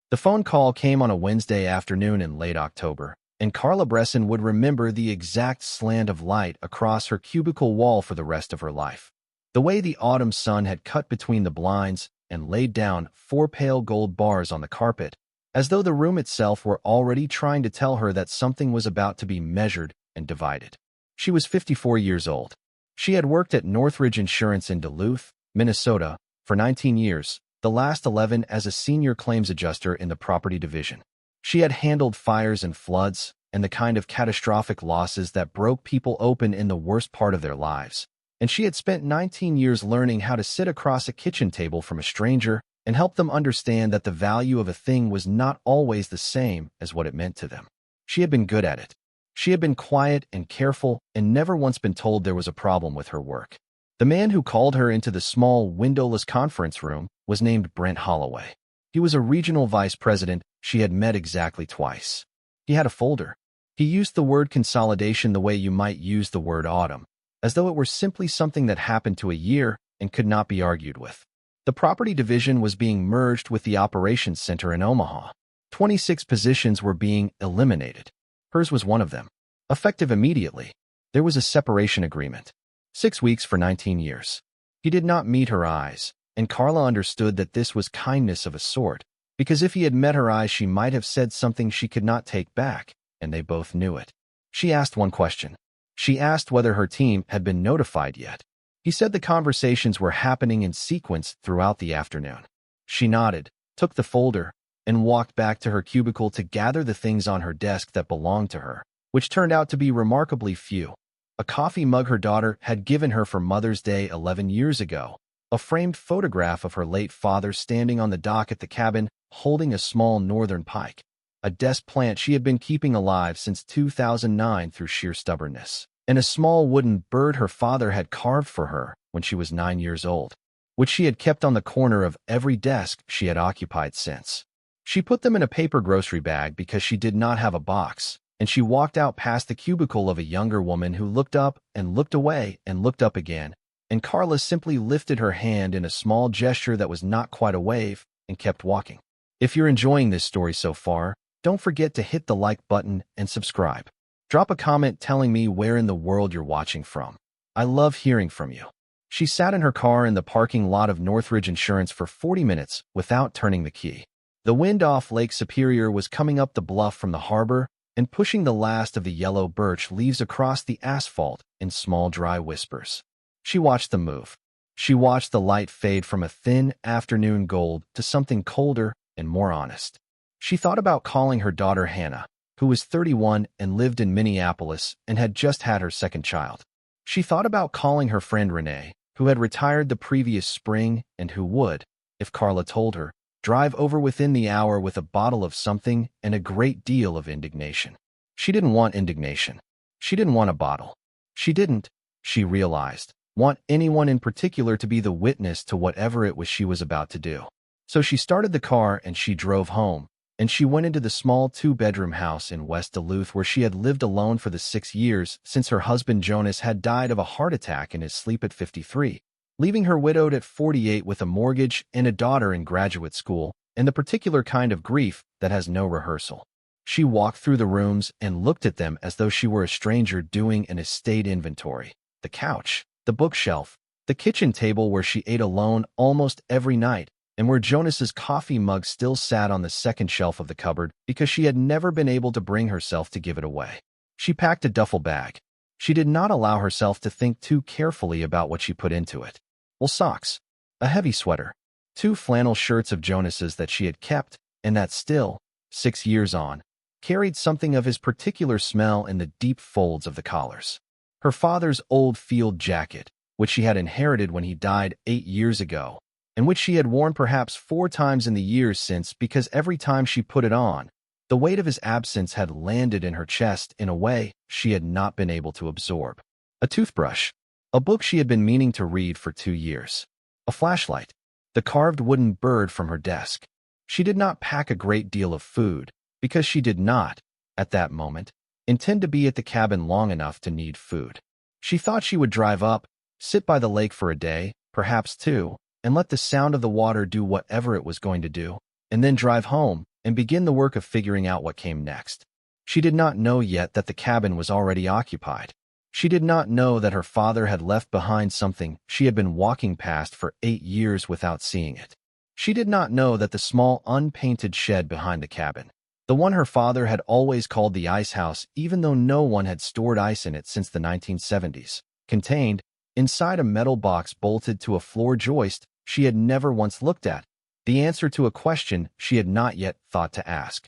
The phone call came on a Wednesday afternoon in late October, and Carla Bressen would remember the exact slant of light across her cubicle wall for the rest of her life. The way the autumn sun had cut between the blinds and laid down 4 pale gold bars on the carpet, as though the room itself were already trying to tell her that something was about to be measured and divided. She was 54 years old. She had worked at Northridge Insurance in Duluth, Minnesota, for 19 years, the last 11 as a senior claims adjuster in the property division. She had handled fires and floods and the kind of catastrophic losses that broke people open in the worst part of their lives. And she had spent 19 years learning how to sit across a kitchen table from a stranger and help them understand that the value of a thing was not always the same as what it meant to them. She had been good at it. She had been quiet and careful and never once been told there was a problem with her work. The man who called her into the small, windowless conference room was named Brent Holloway. He was a regional vice president she had met exactly twice. He had a folder. He used the word consolidation the way you might use the word autumn, as though it were simply something that happened to a year and could not be argued with. The property division was being merged with the operations center in Omaha. 26 positions were being eliminated. Hers was one of them. Effective immediately, there was a separation agreement. 6 weeks for 19 years. He did not meet her eyes, and Carla understood that this was kindness of a sort, because if he had met her eyes she might have said something she could not take back, and they both knew it. She asked one question. She asked whether her team had been notified yet. He said the conversations were happening in sequence throughout the afternoon. She nodded, took the folder, and walked back to her cubicle to gather the things on her desk that belonged to her, which turned out to be remarkably few. A coffee mug her daughter had given her for Mother's Day 11 years ago, a framed photograph of her late father standing on the dock at the cabin holding a small northern pike, a desk plant she had been keeping alive since 2009 through sheer stubbornness, and a small wooden bird her father had carved for her when she was 9 years old, which she had kept on the corner of every desk she had occupied since. She put them in a paper grocery bag because she did not have a box, and she walked out past the cubicle of a younger woman who looked up and looked away and looked up again, and Carla simply lifted her hand in a small gesture that was not quite a wave and kept walking. If you're enjoying this story so far, don't forget to hit the like button and subscribe. Drop a comment telling me where in the world you're watching from. I love hearing from you. She sat in her car in the parking lot of Northridge Insurance for 40 minutes without turning the key. The wind off Lake Superior was coming up the bluff from the harbor and pushing the last of the yellow birch leaves across the asphalt in small dry whispers. She watched them move. She watched the light fade from a thin afternoon gold to something colder and more honest. She thought about calling her daughter Hannah, who was 31 and lived in Minneapolis and had just had her second child. She thought about calling her friend Renee, who had retired the previous spring and who would, if Carla told her, drive over within the hour with a bottle of something and a great deal of indignation. She didn't want indignation. She didn't want a bottle. She didn't, she realized, want anyone in particular to be the witness to whatever it was she was about to do. So she started the car and she drove home, and she went into the small 2-bedroom house in West Duluth where she had lived alone for the 6 years since her husband Jonas had died of a heart attack in his sleep at 53. Leaving her widowed at 48 with a mortgage and a daughter in graduate school, and the particular kind of grief that has no rehearsal. She walked through the rooms and looked at them as though she were a stranger doing an estate inventory. The couch, the bookshelf, the kitchen table where she ate alone almost every night, and where Jonas's coffee mug still sat on the second shelf of the cupboard because she had never been able to bring herself to give it away. She packed a duffel bag. She did not allow herself to think too carefully about what she put into it. Well, socks, a heavy sweater, 2 flannel shirts of Jonas's that she had kept, and that still, 6 years on, carried something of his particular smell in the deep folds of the collars. Her father's old field jacket, which she had inherited when he died 8 years ago, and which she had worn perhaps 4 times in the years since because every time she put it on, the weight of his absence had landed in her chest in a way she had not been able to absorb. A toothbrush. A book she had been meaning to read for 2 years. A flashlight. The carved wooden bird from her desk. She did not pack a great deal of food, because she did not, at that moment, intend to be at the cabin long enough to need food. She thought she would drive up, sit by the lake for a day, perhaps 2, and let the sound of the water do whatever it was going to do, and then drive home and begin the work of figuring out what came next. She did not know yet that the cabin was already occupied. She did not know that her father had left behind something she had been walking past for 8 years without seeing it. She did not know that the small, unpainted shed behind the cabin, the one her father had always called the ice house even though no one had stored ice in it since the 1970s, contained, inside a metal box bolted to a floor joist she had never once looked at, the answer to a question she had not yet thought to ask.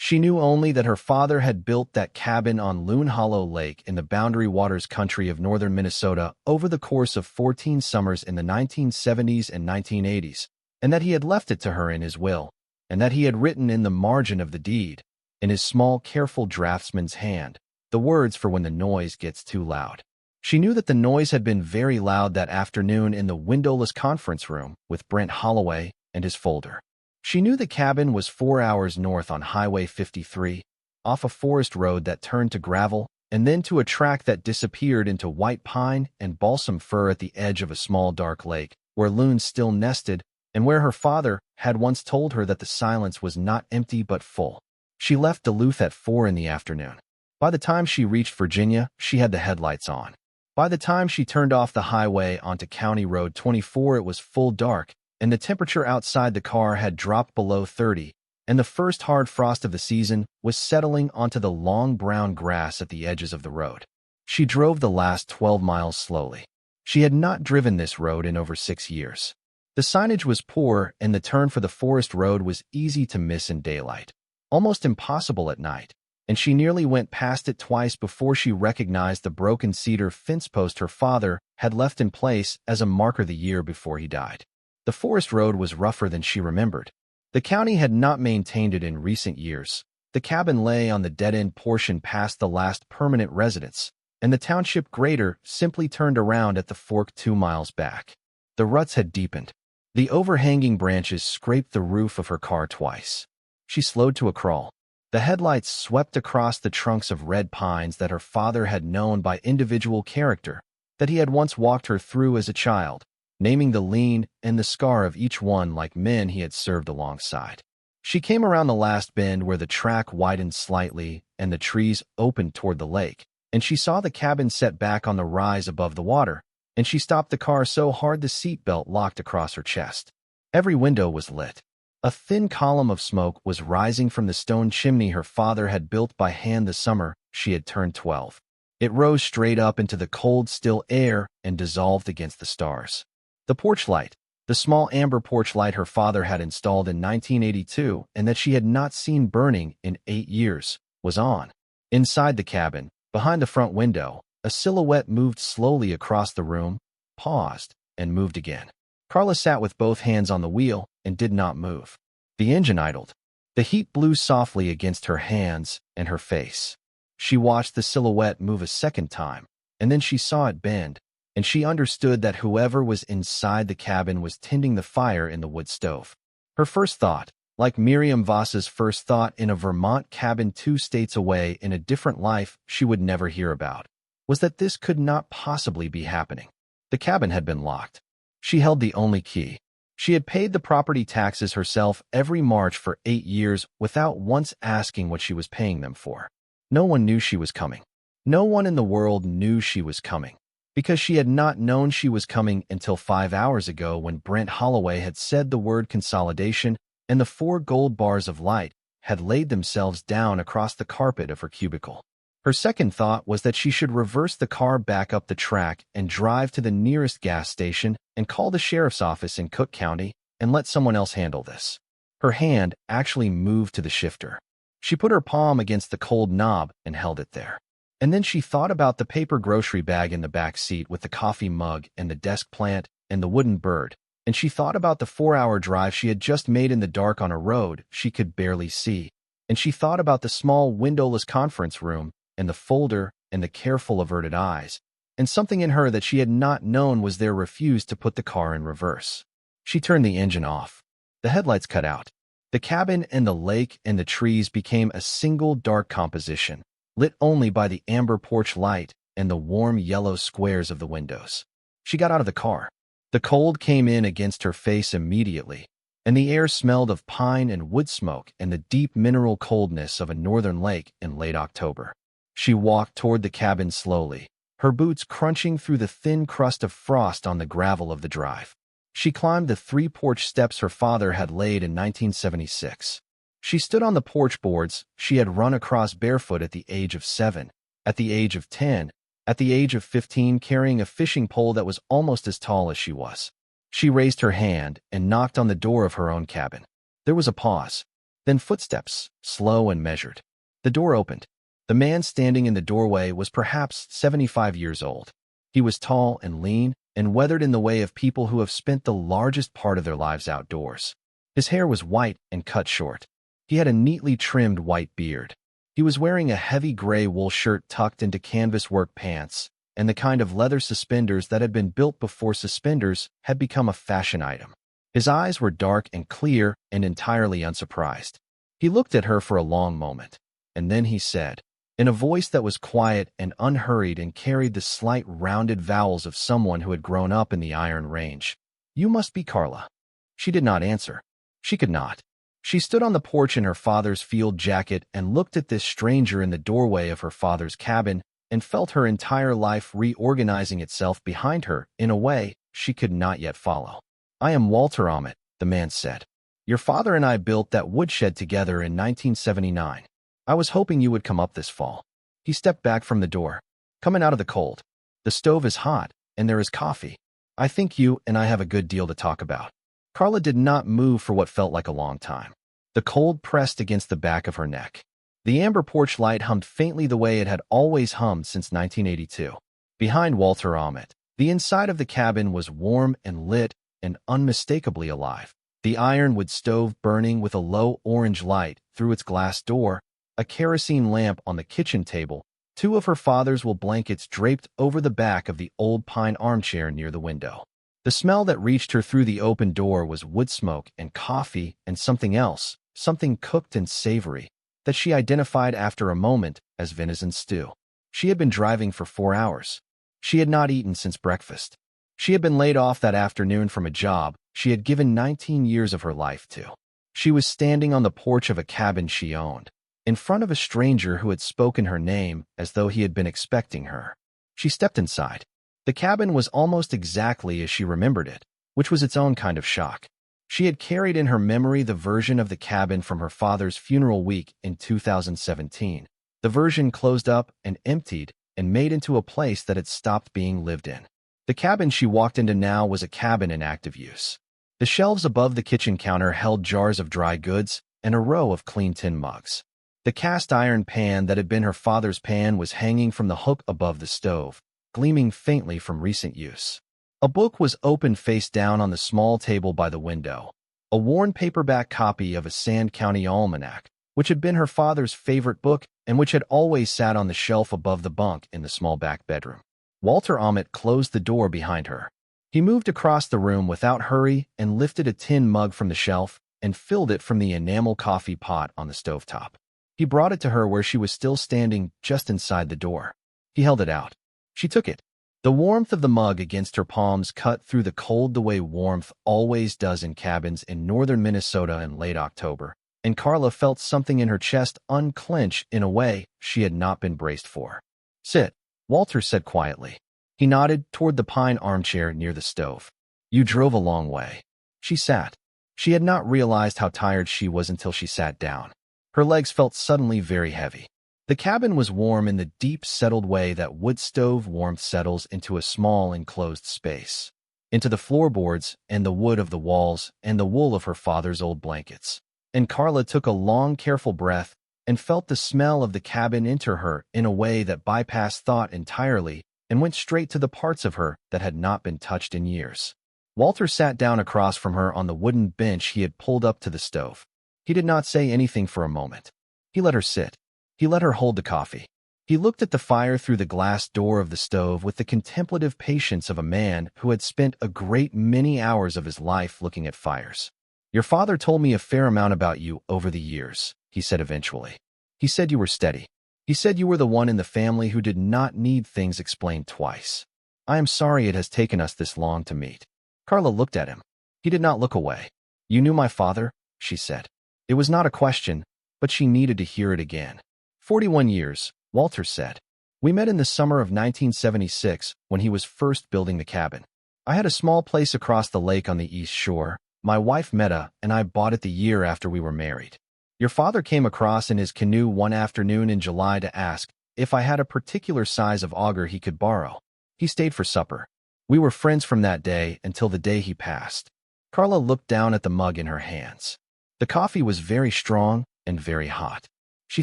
She knew only that her father had built that cabin on Loon Hollow Lake in the Boundary Waters country of northern Minnesota over the course of 14 summers in the 1970s and 1980s, and that he had left it to her in his will, and that he had written in the margin of the deed, in his small, careful draftsman's hand, the words for when the noise gets too loud. She knew that the noise had been very loud that afternoon in the windowless conference room with Brent Holloway and his folder. She knew the cabin was 4 hours north on Highway 53, off a forest road that turned to gravel and then to a track that disappeared into white pine and balsam fir at the edge of a small dark lake, where loons still nested and where her father had once told her that the silence was not empty but full. She left Duluth at 4 in the afternoon. By the time she reached Virginia, she had the headlights on. By the time she turned off the highway onto County Road 24, it was full dark, and the temperature outside the car had dropped below 30, and the first hard frost of the season was settling onto the long brown grass at the edges of the road. She drove the last 12 miles slowly. She had not driven this road in over 6 years. The signage was poor, and the turn for the forest road was easy to miss in daylight, almost impossible at night, and she nearly went past it twice before she recognized the broken cedar fence post her father had left in place as a marker the year before he died. The forest road was rougher than she remembered. The county had not maintained it in recent years. The cabin lay on the dead-end portion past the last permanent residence, and the township grader simply turned around at the fork 2 miles back. The ruts had deepened. The overhanging branches scraped the roof of her car twice. She slowed to a crawl. The headlights swept across the trunks of red pines that her father had known by individual character, that he had once walked her through as a child, naming the lean and the scar of each one like men he had served alongside. She came around the last bend where the track widened slightly and the trees opened toward the lake, and she saw the cabin set back on the rise above the water, and she stopped the car so hard the seatbelt locked across her chest. Every window was lit. A thin column of smoke was rising from the stone chimney her father had built by hand the summer she had turned 12. It rose straight up into the cold, still air and dissolved against the stars. The porch light, the small amber porch light her father had installed in 1982 and that she had not seen burning in 8 years, was on. Inside the cabin, behind the front window, a silhouette moved slowly across the room, paused, and moved again. Carla sat with both hands on the wheel and did not move. The engine idled. The heat blew softly against her hands and her face. She watched the silhouette move a second time, and then she saw it bend, and she understood that whoever was inside the cabin was tending the fire in the wood stove. Her first thought, like Miriam Voss's first thought in a Vermont cabin 2 states away in a different life she would never hear about, was that this could not possibly be happening. The cabin had been locked. She held the only key. She had paid the property taxes herself every March for 8 years without once asking what she was paying them for. No one knew she was coming. No one in the world knew she was coming, because she had not known she was coming until 5 hours ago when Brent Holloway had said the word consolidation and the 4 gold bars of light had laid themselves down across the carpet of her cubicle. Her second thought was that she should reverse the car back up the track and drive to the nearest gas station and call the sheriff's office in Cook County and let someone else handle this. Her hand actually moved to the shifter. She put her palm against the cold knob and held it there. And then she thought about the paper grocery bag in the back seat with the coffee mug and the desk plant and the wooden bird, and she thought about the 4-hour drive she had just made in the dark on a road she could barely see, and she thought about the small windowless conference room and the folder and the careful averted eyes, and something in her that she had not known was there refused to put the car in reverse. She turned the engine off. The headlights cut out. The cabin and the lake and the trees became a single dark composition, lit only by the amber porch light and the warm yellow squares of the windows. She got out of the car. The cold came in against her face immediately, and the air smelled of pine and wood smoke and the deep mineral coldness of a northern lake in late October. She walked toward the cabin slowly, her boots crunching through the thin crust of frost on the gravel of the drive. She climbed the 3 porch steps her father had laid in 1976. She stood on the porch boards she had run across barefoot at the age of 7, at the age of 10, at the age of 15, carrying a fishing pole that was almost as tall as she was. She raised her hand and knocked on the door of her own cabin. There was a pause, then footsteps, slow and measured. The door opened. The man standing in the doorway was perhaps 75 years old. He was tall and lean and weathered in the way of people who have spent the largest part of their lives outdoors. His hair was white and cut short. He had a neatly trimmed white beard. He was wearing a heavy gray wool shirt tucked into canvas work pants and the kind of leather suspenders that had been built before suspenders had become a fashion item. His eyes were dark and clear and entirely unsurprised. He looked at her for a long moment, and then he said, in a voice that was quiet and unhurried and carried the slight rounded vowels of someone who had grown up in the Iron Range, "You must be Carla." She did not answer. She could not. She stood on the porch in her father's field jacket and looked at this stranger in the doorway of her father's cabin and felt her entire life reorganizing itself behind her in a way she could not yet follow. "I am Walter Ahmet," the man said. "Your father and I built that woodshed together in 1979. I was hoping you would come up this fall." He stepped back from the door, coming out of the cold. "The stove is hot, and there is coffee. I think you and I have a good deal to talk about." Carla did not move for what felt like a long time. The cold pressed against the back of her neck. The amber porch light hummed faintly the way it had always hummed since 1982. Behind Walter Ahmet, the inside of the cabin was warm and lit and unmistakably alive. The ironwood stove burning with a low orange light through its glass door, a kerosene lamp on the kitchen table, 2 of her father's wool blankets draped over the back of the old pine armchair near the window. The smell that reached her through the open door was wood smoke and coffee and something else, something cooked and savory, that she identified after a moment as venison stew. She had been driving for 4 hours. She had not eaten since breakfast. She had been laid off that afternoon from a job she had given 19 years of her life to. She was standing on the porch of a cabin she owned, in front of a stranger who had spoken her name as though he had been expecting her. She stepped inside. The cabin was almost exactly as she remembered it, which was its own kind of shock. She had carried in her memory the version of the cabin from her father's funeral week in 2017. The version closed up and emptied and made into a place that had stopped being lived in. The cabin she walked into now was a cabin in active use. The shelves above the kitchen counter held jars of dry goods and a row of clean tin mugs. The cast iron pan that had been her father's pan was hanging from the hook above the stove, gleaming faintly from recent use. A book was open face down on the small table by the window, a worn paperback copy of a Sand County Almanac, which had been her father's favorite book and which had always sat on the shelf above the bunk in the small back bedroom. Walter Ahmet closed the door behind her. He moved across the room without hurry and lifted a tin mug from the shelf and filled it from the enamel coffee pot on the stovetop. He brought it to her where she was still standing just inside the door. He held it out. She took it. The warmth of the mug against her palms cut through the cold the way warmth always does in cabins in northern Minnesota in late October, and Carla felt something in her chest unclench in a way she had not been braced for. "Sit," Walter said quietly. He nodded toward the pine armchair near the stove. "You drove a long way." She sat. She had not realized how tired she was until she sat down. Her legs felt suddenly very heavy. The cabin was warm in the deep, settled way that wood stove warmth settles into a small, enclosed space, into the floorboards and the wood of the walls and the wool of her father's old blankets. And Carla took a long, careful breath and felt the smell of the cabin enter her in a way that bypassed thought entirely and went straight to the parts of her that had not been touched in years. Walter sat down across from her on the wooden bench he had pulled up to the stove. He did not say anything for a moment. He let her sit. He let her hold the coffee. He looked at the fire through the glass door of the stove with the contemplative patience of a man who had spent a great many hours of his life looking at fires. "Your father told me a fair amount about you over the years," he said eventually. "He said you were steady. He said you were the one in the family who did not need things explained twice. I am sorry it has taken us this long to meet." Carla looked at him. He did not look away. "You knew my father?" she said. It was not a question, but she needed to hear it again. 41 years, Walter said. We met in the summer of 1976 when he was first building the cabin. I had a small place across the lake on the east shore. My wife Meta and I bought it the year after we were married. Your father came across in his canoe one afternoon in July to ask if I had a particular size of auger he could borrow. He stayed for supper. We were friends from that day until the day he passed. Carla looked down at the mug in her hands. The coffee was very strong and very hot. She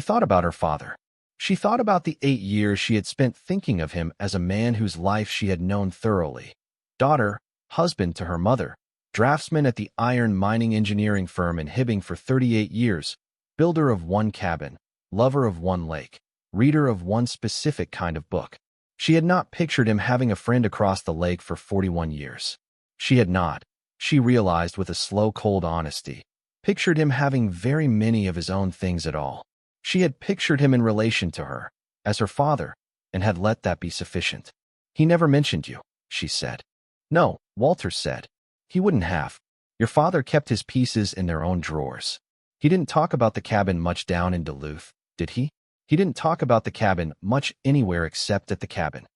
thought about her father. She thought about the 8 years she had spent thinking of him as a man whose life she had known thoroughly. Daughter, husband to her mother, draftsman at the iron mining engineering firm in Hibbing for 38 years, builder of one cabin, lover of one lake, reader of one specific kind of book. She had not pictured him having a friend across the lake for 41 years. She had not, she realized with a slow, cold honesty, pictured him having very many of his own things at all. She had pictured him in relation to her, as her father, and had let that be sufficient. He never mentioned you, she said. No, Walter said. He wouldn't have. Your father kept his pieces in their own drawers. He didn't talk about the cabin much down in Duluth, did he? He didn't talk about the cabin much anywhere except at the cabin.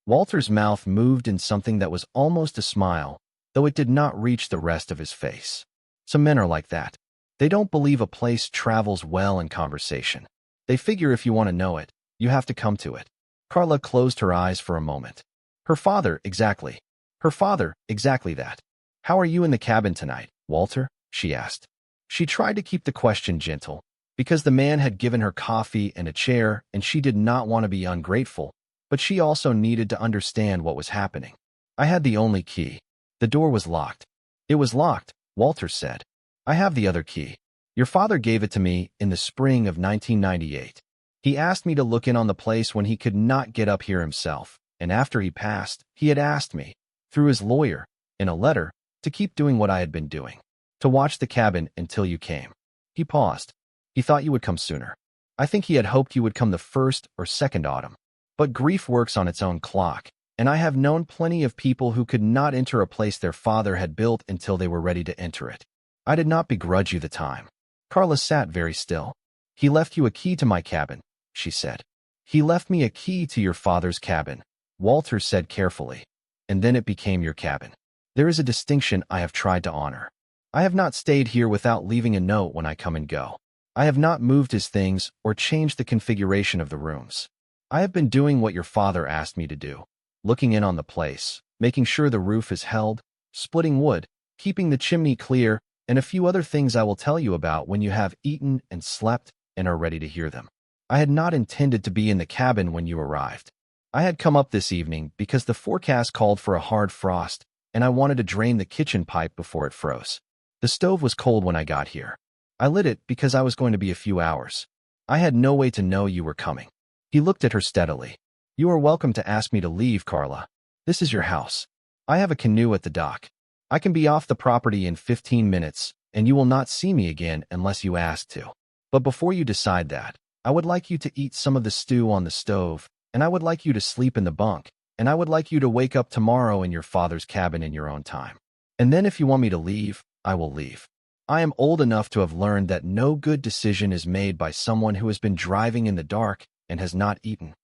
Walter's mouth moved in something that was almost a smile, though it did not reach the rest of his face. Some men are like that. They don't believe a place travels well in conversation. They figure if you want to know it, you have to come to it. Carla closed her eyes for a moment. Her father, exactly. Her father, exactly that. How are you in the cabin tonight, Walter? She asked. She tried to keep the question gentle, because the man had given her coffee and a chair, and she did not want to be ungrateful, but she also needed to understand what was happening. I had the only key. The door was locked. It was locked, Walter said. I have the other key. Your father gave it to me in the spring of 1998. He asked me to look in on the place when he could not get up here himself, and after he passed, he had asked me, through his lawyer, in a letter, to keep doing what I had been doing, to watch the cabin until you came. He paused. He thought you would come sooner. I think he had hoped you would come the first or second autumn. But grief works on its own clock, and I have known plenty of people who could not enter a place their father had built until they were ready to enter it. I did not begrudge you the time. Carla sat very still. He left you a key to my cabin, she said. He left me a key to your father's cabin, Walter said carefully. And then it became your cabin. There is a distinction I have tried to honor. I have not stayed here without leaving a note when I come and go. I have not moved his things or changed the configuration of the rooms. I have been doing what your father asked me to do, looking in on the place, making sure the roof is held, splitting wood, keeping the chimney clear, and a few other things I will tell you about when you have eaten and slept and are ready to hear them. I had not intended to be in the cabin when you arrived. I had come up this evening because the forecast called for a hard frost, and I wanted to drain the kitchen pipe before it froze. The stove was cold when I got here. I lit it because I was going to be a few hours. I had no way to know you were coming. He looked at her steadily. You are welcome to ask me to leave, Carla. This is your house. I have a canoe at the dock. I can be off the property in 15 minutes, and you will not see me again unless you ask to. But before you decide that, I would like you to eat some of the stew on the stove, and I would like you to sleep in the bunk, and I would like you to wake up tomorrow in your father's cabin in your own time. And then if you want me to leave, I will leave. I am old enough to have learned that no good decision is made by someone who has been driving in the dark and has not eaten.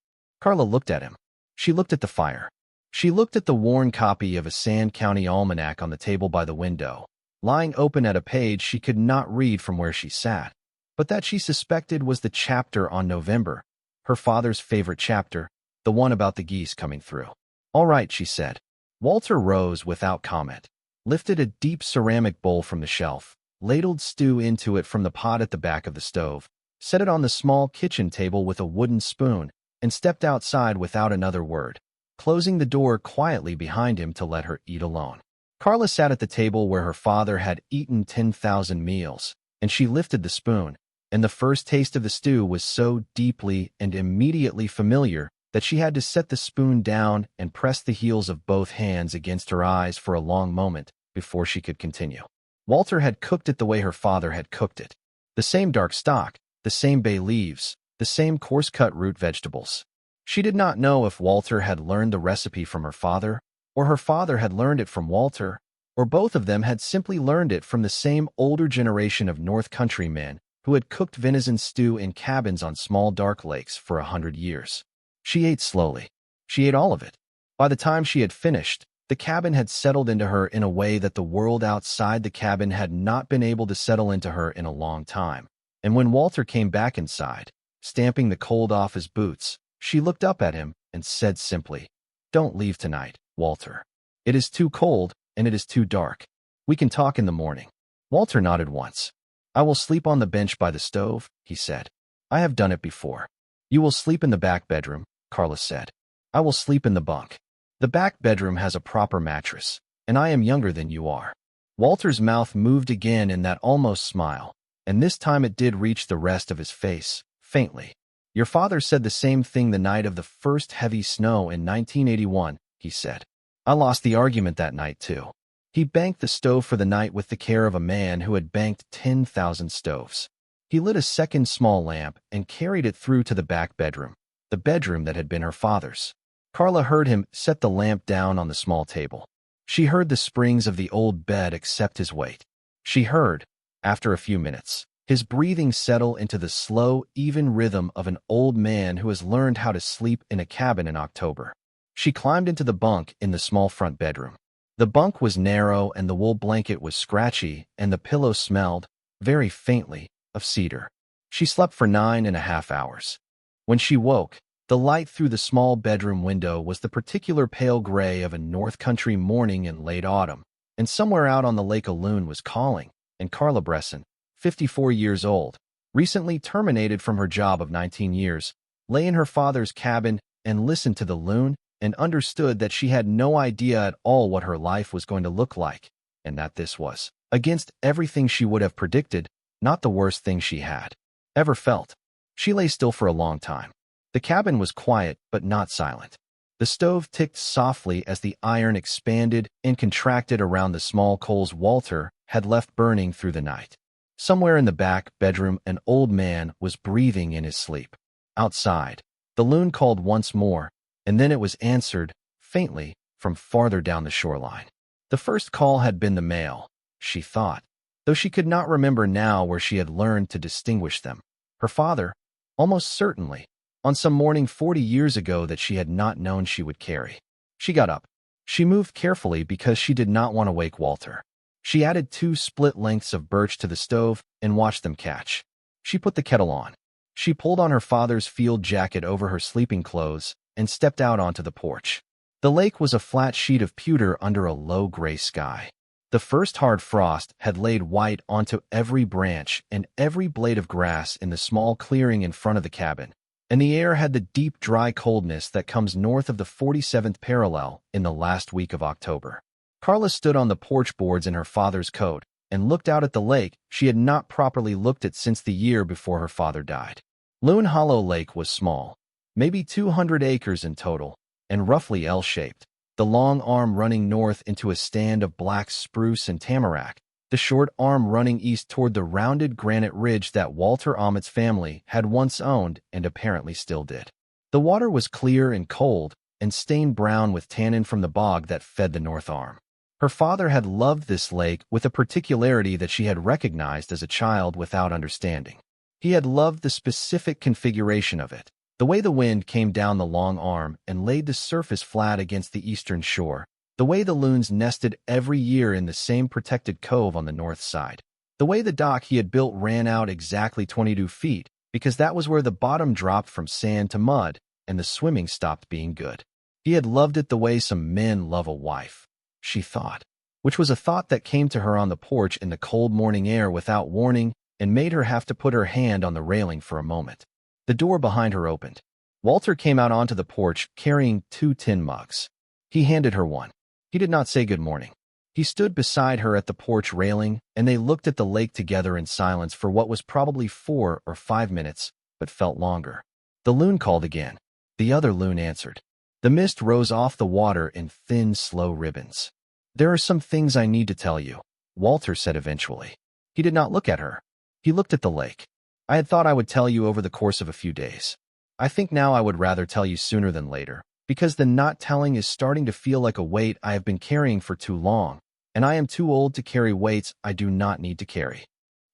Carla looked at him. She looked at the fire. She looked at the worn copy of a Sand County almanac on the table by the window, lying open at a page she could not read from where she sat, but that she suspected was the chapter on November, her father's favorite chapter, the one about the geese coming through. All right, she said. Walter rose without comment, lifted a deep ceramic bowl from the shelf, ladled stew into it from the pot at the back of the stove, set it on the small kitchen table with a wooden spoon, and stepped outside without another word, closing the door quietly behind him to let her eat alone. Carla sat at the table where her father had eaten 10,000 meals, and she lifted the spoon, and the first taste of the stew was so deeply and immediately familiar that she had to set the spoon down and press the heels of both hands against her eyes for a long moment before she could continue. Walter had cooked it the way her father had cooked it. The same dark stock, the same bay leaves, the same coarse-cut root vegetables. She did not know if Walter had learned the recipe from her father, or her father had learned it from Walter, or both of them had simply learned it from the same older generation of North Country men who had cooked venison stew in cabins on small dark lakes for 100 years. She ate slowly. She ate all of it. By the time she had finished, the cabin had settled into her in a way that the world outside the cabin had not been able to settle into her in a long time. And when Walter came back inside, stamping the cold off his boots, she looked up at him and said simply, "Don't leave tonight, Walter. It is too cold and it is too dark. We can talk in the morning." Walter nodded once. "I will sleep on the bench by the stove," he said. "I have done it before." "You will sleep in the back bedroom," Carla said. "I will sleep in the bunk. The back bedroom has a proper mattress, and I am younger than you are." Walter's mouth moved again in that almost smile, and this time it did reach the rest of his face, faintly. "Your father said the same thing the night of the first heavy snow in 1981, he said. "I lost the argument that night, too." He banked the stove for the night with the care of a man who had banked 10,000 stoves. He lit a second small lamp and carried it through to the back bedroom, the bedroom that had been her father's. Carla heard him set the lamp down on the small table. She heard the springs of the old bed accept his weight. She heard, after a few minutes, his breathing settle into the slow, even rhythm of an old man who has learned how to sleep in a cabin in October. She climbed into the bunk in the small front bedroom. The bunk was narrow and the wool blanket was scratchy and the pillow smelled, very faintly, of cedar. She slept for 9.5 hours. When she woke, the light through the small bedroom window was the particular pale gray of a North Country morning in late autumn, and somewhere out on the lake a loon was calling, and Carla Bressen, 54 years old, recently terminated from her job of 19 years, lay in her father's cabin and listened to the loon and understood that she had no idea at all what her life was going to look like, and that this was, against everything she would have predicted, not the worst thing she had ever felt. She lay still for a long time. The cabin was quiet but not silent. The stove ticked softly as the iron expanded and contracted around the small coals Walter had left burning through the night. Somewhere in the back bedroom an old man was breathing in his sleep. Outside, the loon called once more, and then it was answered, faintly, from farther down the shoreline. The first call had been the male, she thought, though she could not remember now where she had learned to distinguish them. Her father, almost certainly, on some morning 40 years ago that she had not known she would carry. She got up. She moved carefully because she did not want to wake Walter. She added 2 split lengths of birch to the stove and watched them catch. She put the kettle on. She pulled on her father's field jacket over her sleeping clothes and stepped out onto the porch. The lake was a flat sheet of pewter under a low gray sky. The first hard frost had laid white onto every branch and every blade of grass in the small clearing in front of the cabin, and the air had the deep, dry coldness that comes north of the 47th parallel in the last week of October. Carla stood on the porch boards in her father's coat and looked out at the lake she had not properly looked at since the year before her father died. Loon Hollow Lake was small, maybe 200 acres in total, and roughly L-shaped, the long arm running north into a stand of black spruce and tamarack, the short arm running east toward the rounded granite ridge that Walter Ahmet's family had once owned and apparently still did. The water was clear and cold and stained brown with tannin from the bog that fed the north arm. Her father had loved this lake with a particularity that she had recognized as a child without understanding. He had loved the specific configuration of it, the way the wind came down the long arm and laid the surface flat against the eastern shore, the way the loons nested every year in the same protected cove on the north side, the way the dock he had built ran out exactly 22 feet, because that was where the bottom dropped from sand to mud and the swimming stopped being good. He had loved it the way some men love a wife, she thought, which was a thought that came to her on the porch in the cold morning air without warning and made her have to put her hand on the railing for a moment. The door behind her opened. Walter came out onto the porch carrying 2 tin mugs. He handed her one. He did not say good morning. He stood beside her at the porch railing, and they looked at the lake together in silence for what was probably 4 or 5 minutes, but felt longer. The loon called again. The other loon answered. The mist rose off the water in thin, slow ribbons. "There are some things I need to tell you," Walter said eventually. He did not look at her. He looked at the lake. "I had thought I would tell you over the course of a few days. I think now I would rather tell you sooner than later, because the not telling is starting to feel like a weight I have been carrying for too long, and I am too old to carry weights I do not need to carry.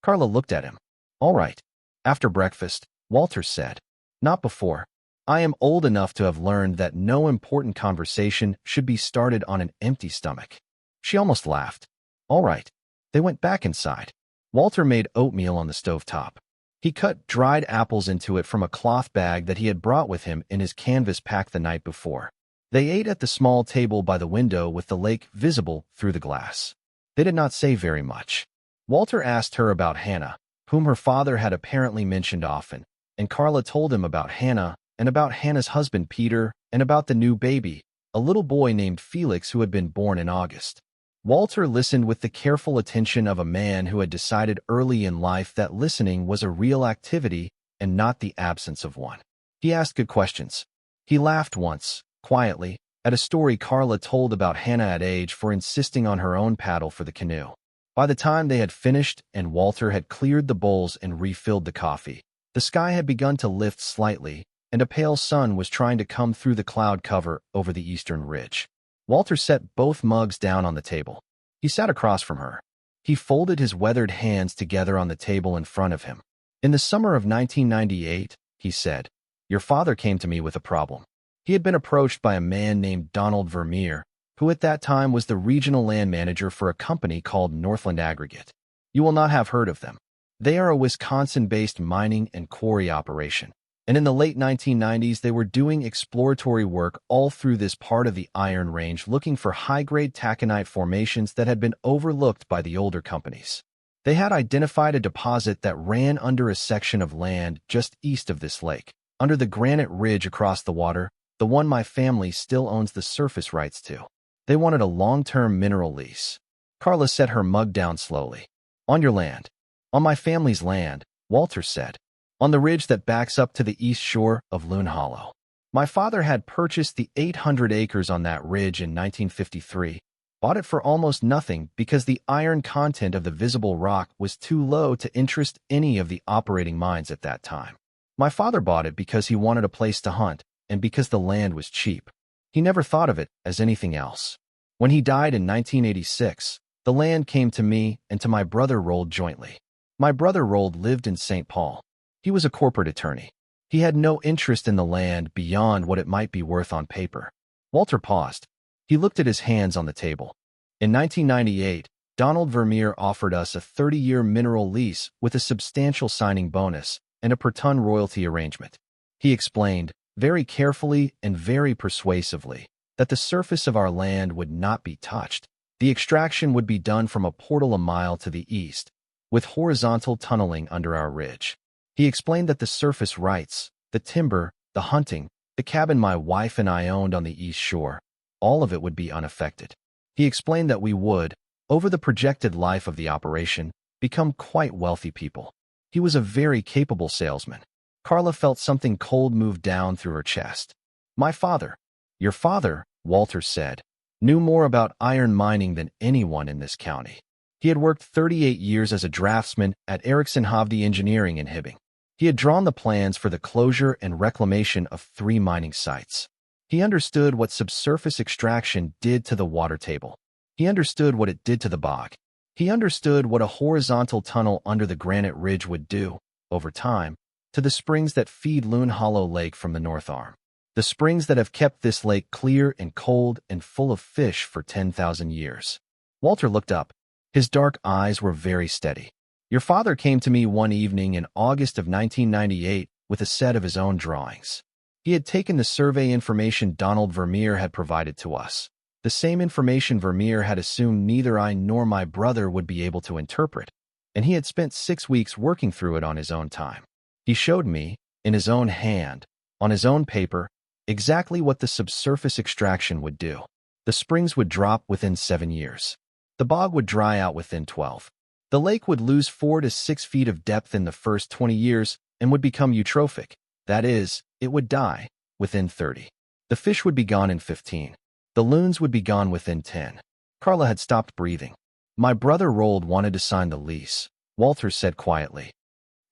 Carla looked at him. All right. After breakfast, Walter said. Not before. I am old enough to have learned that no important conversation should be started on an empty stomach. She almost laughed. All right. They went back inside. Walter made oatmeal on the stovetop. He cut dried apples into it from a cloth bag that he had brought with him in his canvas pack the night before. They ate at the small table by the window with the lake visible through the glass. They did not say very much. Walter asked her about Hannah, whom her father had apparently mentioned often, and Carla told him about Hannah and about Hannah's husband Peter and about the new baby, a little boy named Felix who had been born in August. Walter listened with the careful attention of a man who had decided early in life that listening was a real activity and not the absence of one. He asked good questions. He laughed once, quietly, at a story Carla told about Hannah at age for insisting on her own paddle for the canoe. By the time they had finished and Walter had cleared the bowls and refilled the coffee, the sky had begun to lift slightly, and a pale sun was trying to come through the cloud cover over the eastern ridge. Walter set both mugs down on the table. He sat across from her. He folded his weathered hands together on the table in front of him. In the summer of 1998, he said, your father came to me with a problem. He had been approached by a man named Donald Vermeer, who at that time was the regional land manager for a company called Northland Aggregate. You will not have heard of them. They are a Wisconsin-based mining and quarry operation. And in the late 1990s, they were doing exploratory work all through this part of the Iron Range looking for high-grade taconite formations that had been overlooked by the older companies. They had identified a deposit that ran under a section of land just east of this lake, under the granite ridge across the water, the one my family still owns the surface rights to. They wanted a long-term mineral lease. Carla set her mug down slowly. On your land. On my family's land, Walter said. On the ridge that backs up to the east shore of Loon Hollow. My father had purchased the 800 acres on that ridge in 1953, bought it for almost nothing because the iron content of the visible rock was too low to interest any of the operating mines at that time. My father bought it because he wanted a place to hunt and because the land was cheap. He never thought of it as anything else. When he died in 1986, the land came to me and to my brother Rold jointly. My brother Rold lived in St. Paul. He was a corporate attorney. He had no interest in the land beyond what it might be worth on paper. Walter paused. He looked at his hands on the table. In 1998, Donald Vermeer offered us a 30-year mineral lease with a substantial signing bonus and a per-ton royalty arrangement. He explained, very carefully and very persuasively, that the surface of our land would not be touched. The extraction would be done from a portal a mile to the east, with horizontal tunneling under our ridge. He explained that the surface rights, the timber, the hunting, the cabin my wife and I owned on the east shore, all of it would be unaffected. He explained that we would, over the projected life of the operation, become quite wealthy people. He was a very capable salesman. Carla felt something cold move down through her chest. My father, your father, Walter said, knew more about iron mining than anyone in this county. He had worked 38 years as a draftsman at Erickson Hovde Engineering in Hibbing. He had drawn the plans for the closure and reclamation of 3 mining sites. He understood what subsurface extraction did to the water table. He understood what it did to the bog. He understood what a horizontal tunnel under the granite ridge would do, over time, to the springs that feed Loon Hollow Lake from the north arm. The springs that have kept this lake clear and cold and full of fish for 10,000 years. Walter looked up. His dark eyes were very steady. Your father came to me one evening in August of 1998 with a set of his own drawings. He had taken the survey information Donald Vermeer had provided to us, the same information Vermeer had assumed neither I nor my brother would be able to interpret, and he had spent 6 weeks working through it on his own time. He showed me, in his own hand, on his own paper, exactly what the subsurface extraction would do. The springs would drop within 7 years. The bog would dry out within 12. The lake would lose 4 to 6 feet of depth in the first 20 years and would become eutrophic. That is, it would die within 30. The fish would be gone in 15. The loons would be gone within 10. Carla had stopped breathing. My brother Rold wanted to sign the lease, Walter said quietly.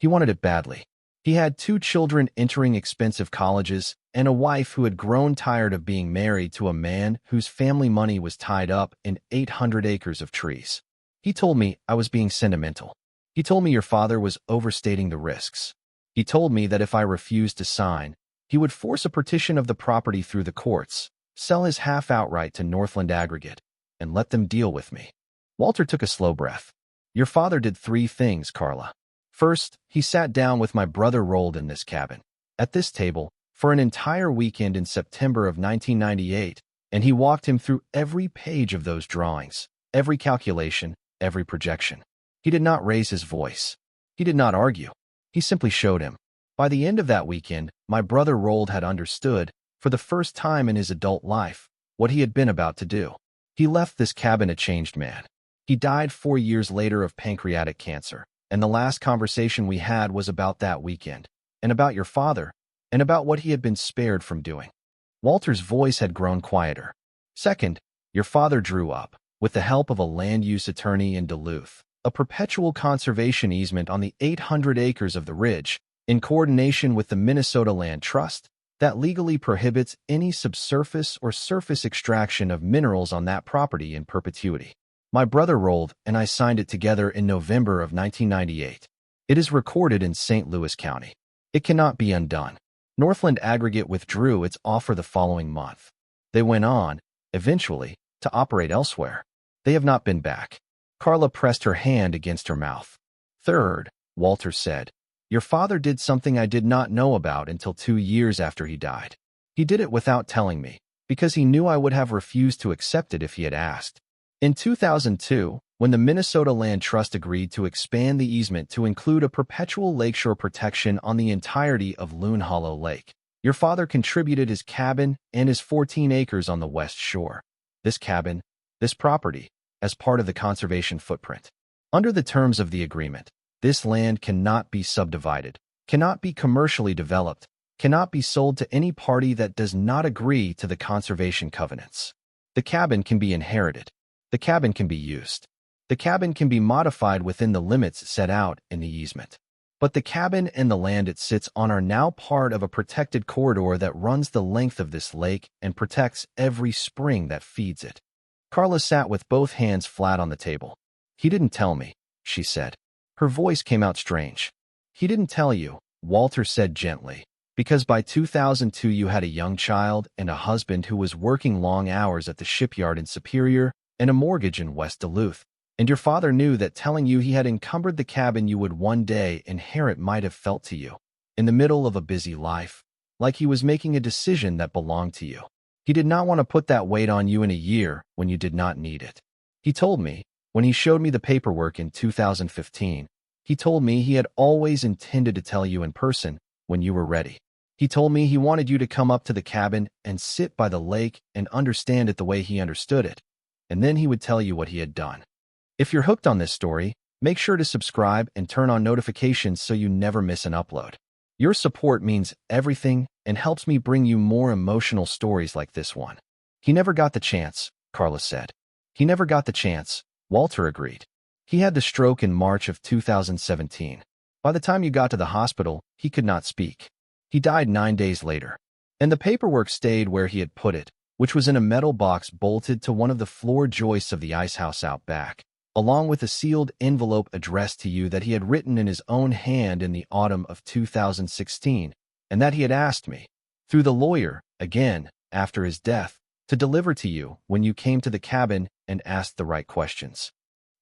He wanted it badly. He had 2 children entering expensive colleges, and a wife who had grown tired of being married to a man whose family money was tied up in 800 acres of trees. He told me I was being sentimental. He told me your father was overstating the risks. He told me that if I refused to sign, he would force a partition of the property through the courts, sell his half outright to Northland Aggregate, and let them deal with me. Walter took a slow breath. Your father did 3 things, Carla. First, he sat down with my brother Rold in this cabin, at this table, for an entire weekend in September of 1998, and he walked him through every page of those drawings, every calculation, every projection. He did not raise his voice. He did not argue. He simply showed him. By the end of that weekend, my brother Rold had understood, for the first time in his adult life, what he had been about to do. He left this cabin a changed man. He died 4 years later of pancreatic cancer, and the last conversation we had was about that weekend, and about your father, and about what he had been spared from doing. Walter's voice had grown quieter. Second, your father drew up, with the help of a land use attorney in Duluth, a perpetual conservation easement on the 800 acres of the ridge, in coordination with the Minnesota Land Trust, that legally prohibits any subsurface or surface extraction of minerals on that property in perpetuity. My brother Rold and I signed it together in November of 1998. It is recorded in St. Louis County. It cannot be undone. Northland Aggregate withdrew its offer the following month. They went on, eventually, to operate elsewhere. They have not been back. Carla pressed her hand against her mouth. Third, Walter said, your father did something I did not know about until 2 years after he died. He did it without telling me, because he knew I would have refused to accept it if he had asked. In 2002, when the Minnesota Land Trust agreed to expand the easement to include a perpetual lakeshore protection on the entirety of Loon Hollow Lake, your father contributed his cabin and his 14 acres on the west shore. This cabin, this property, as part of the conservation footprint. Under the terms of the agreement, this land cannot be subdivided, cannot be commercially developed, cannot be sold to any party that does not agree to the conservation covenants. The cabin can be inherited. The cabin can be used. The cabin can be modified within the limits set out in the easement. But the cabin and the land it sits on are now part of a protected corridor that runs the length of this lake and protects every spring that feeds it. Carla sat with both hands flat on the table. He didn't tell me, she said. Her voice came out strange. He didn't tell you, Walter said gently, because by 2002 you had a young child and a husband who was working long hours at the shipyard in Superior and a mortgage in West Duluth, and your father knew that telling you he had encumbered the cabin you would one day inherit might have felt to you, in the middle of a busy life, like he was making a decision that belonged to you. He did not want to put that weight on you in a year when you did not need it. He told me, when he showed me the paperwork in 2015, he told me he had always intended to tell you in person when you were ready. He told me he wanted you to come up to the cabin and sit by the lake and understand it the way he understood it, and then he would tell you what he had done. If you're hooked on this story, make sure to subscribe and turn on notifications so you never miss an upload. Your support means everything and helps me bring you more emotional stories like this one. He never got the chance, Carla said. He never got the chance, Walter agreed. He had the stroke in March of 2017. By the time you got to the hospital, he could not speak. He died 9 days later. And the paperwork stayed where he had put it, which was in a metal box bolted to one of the floor joists of the ice house out back, along with a sealed envelope addressed to you that he had written in his own hand in the autumn of 2016, and that he had asked me, through the lawyer, again, after his death, to deliver to you when you came to the cabin and asked the right questions.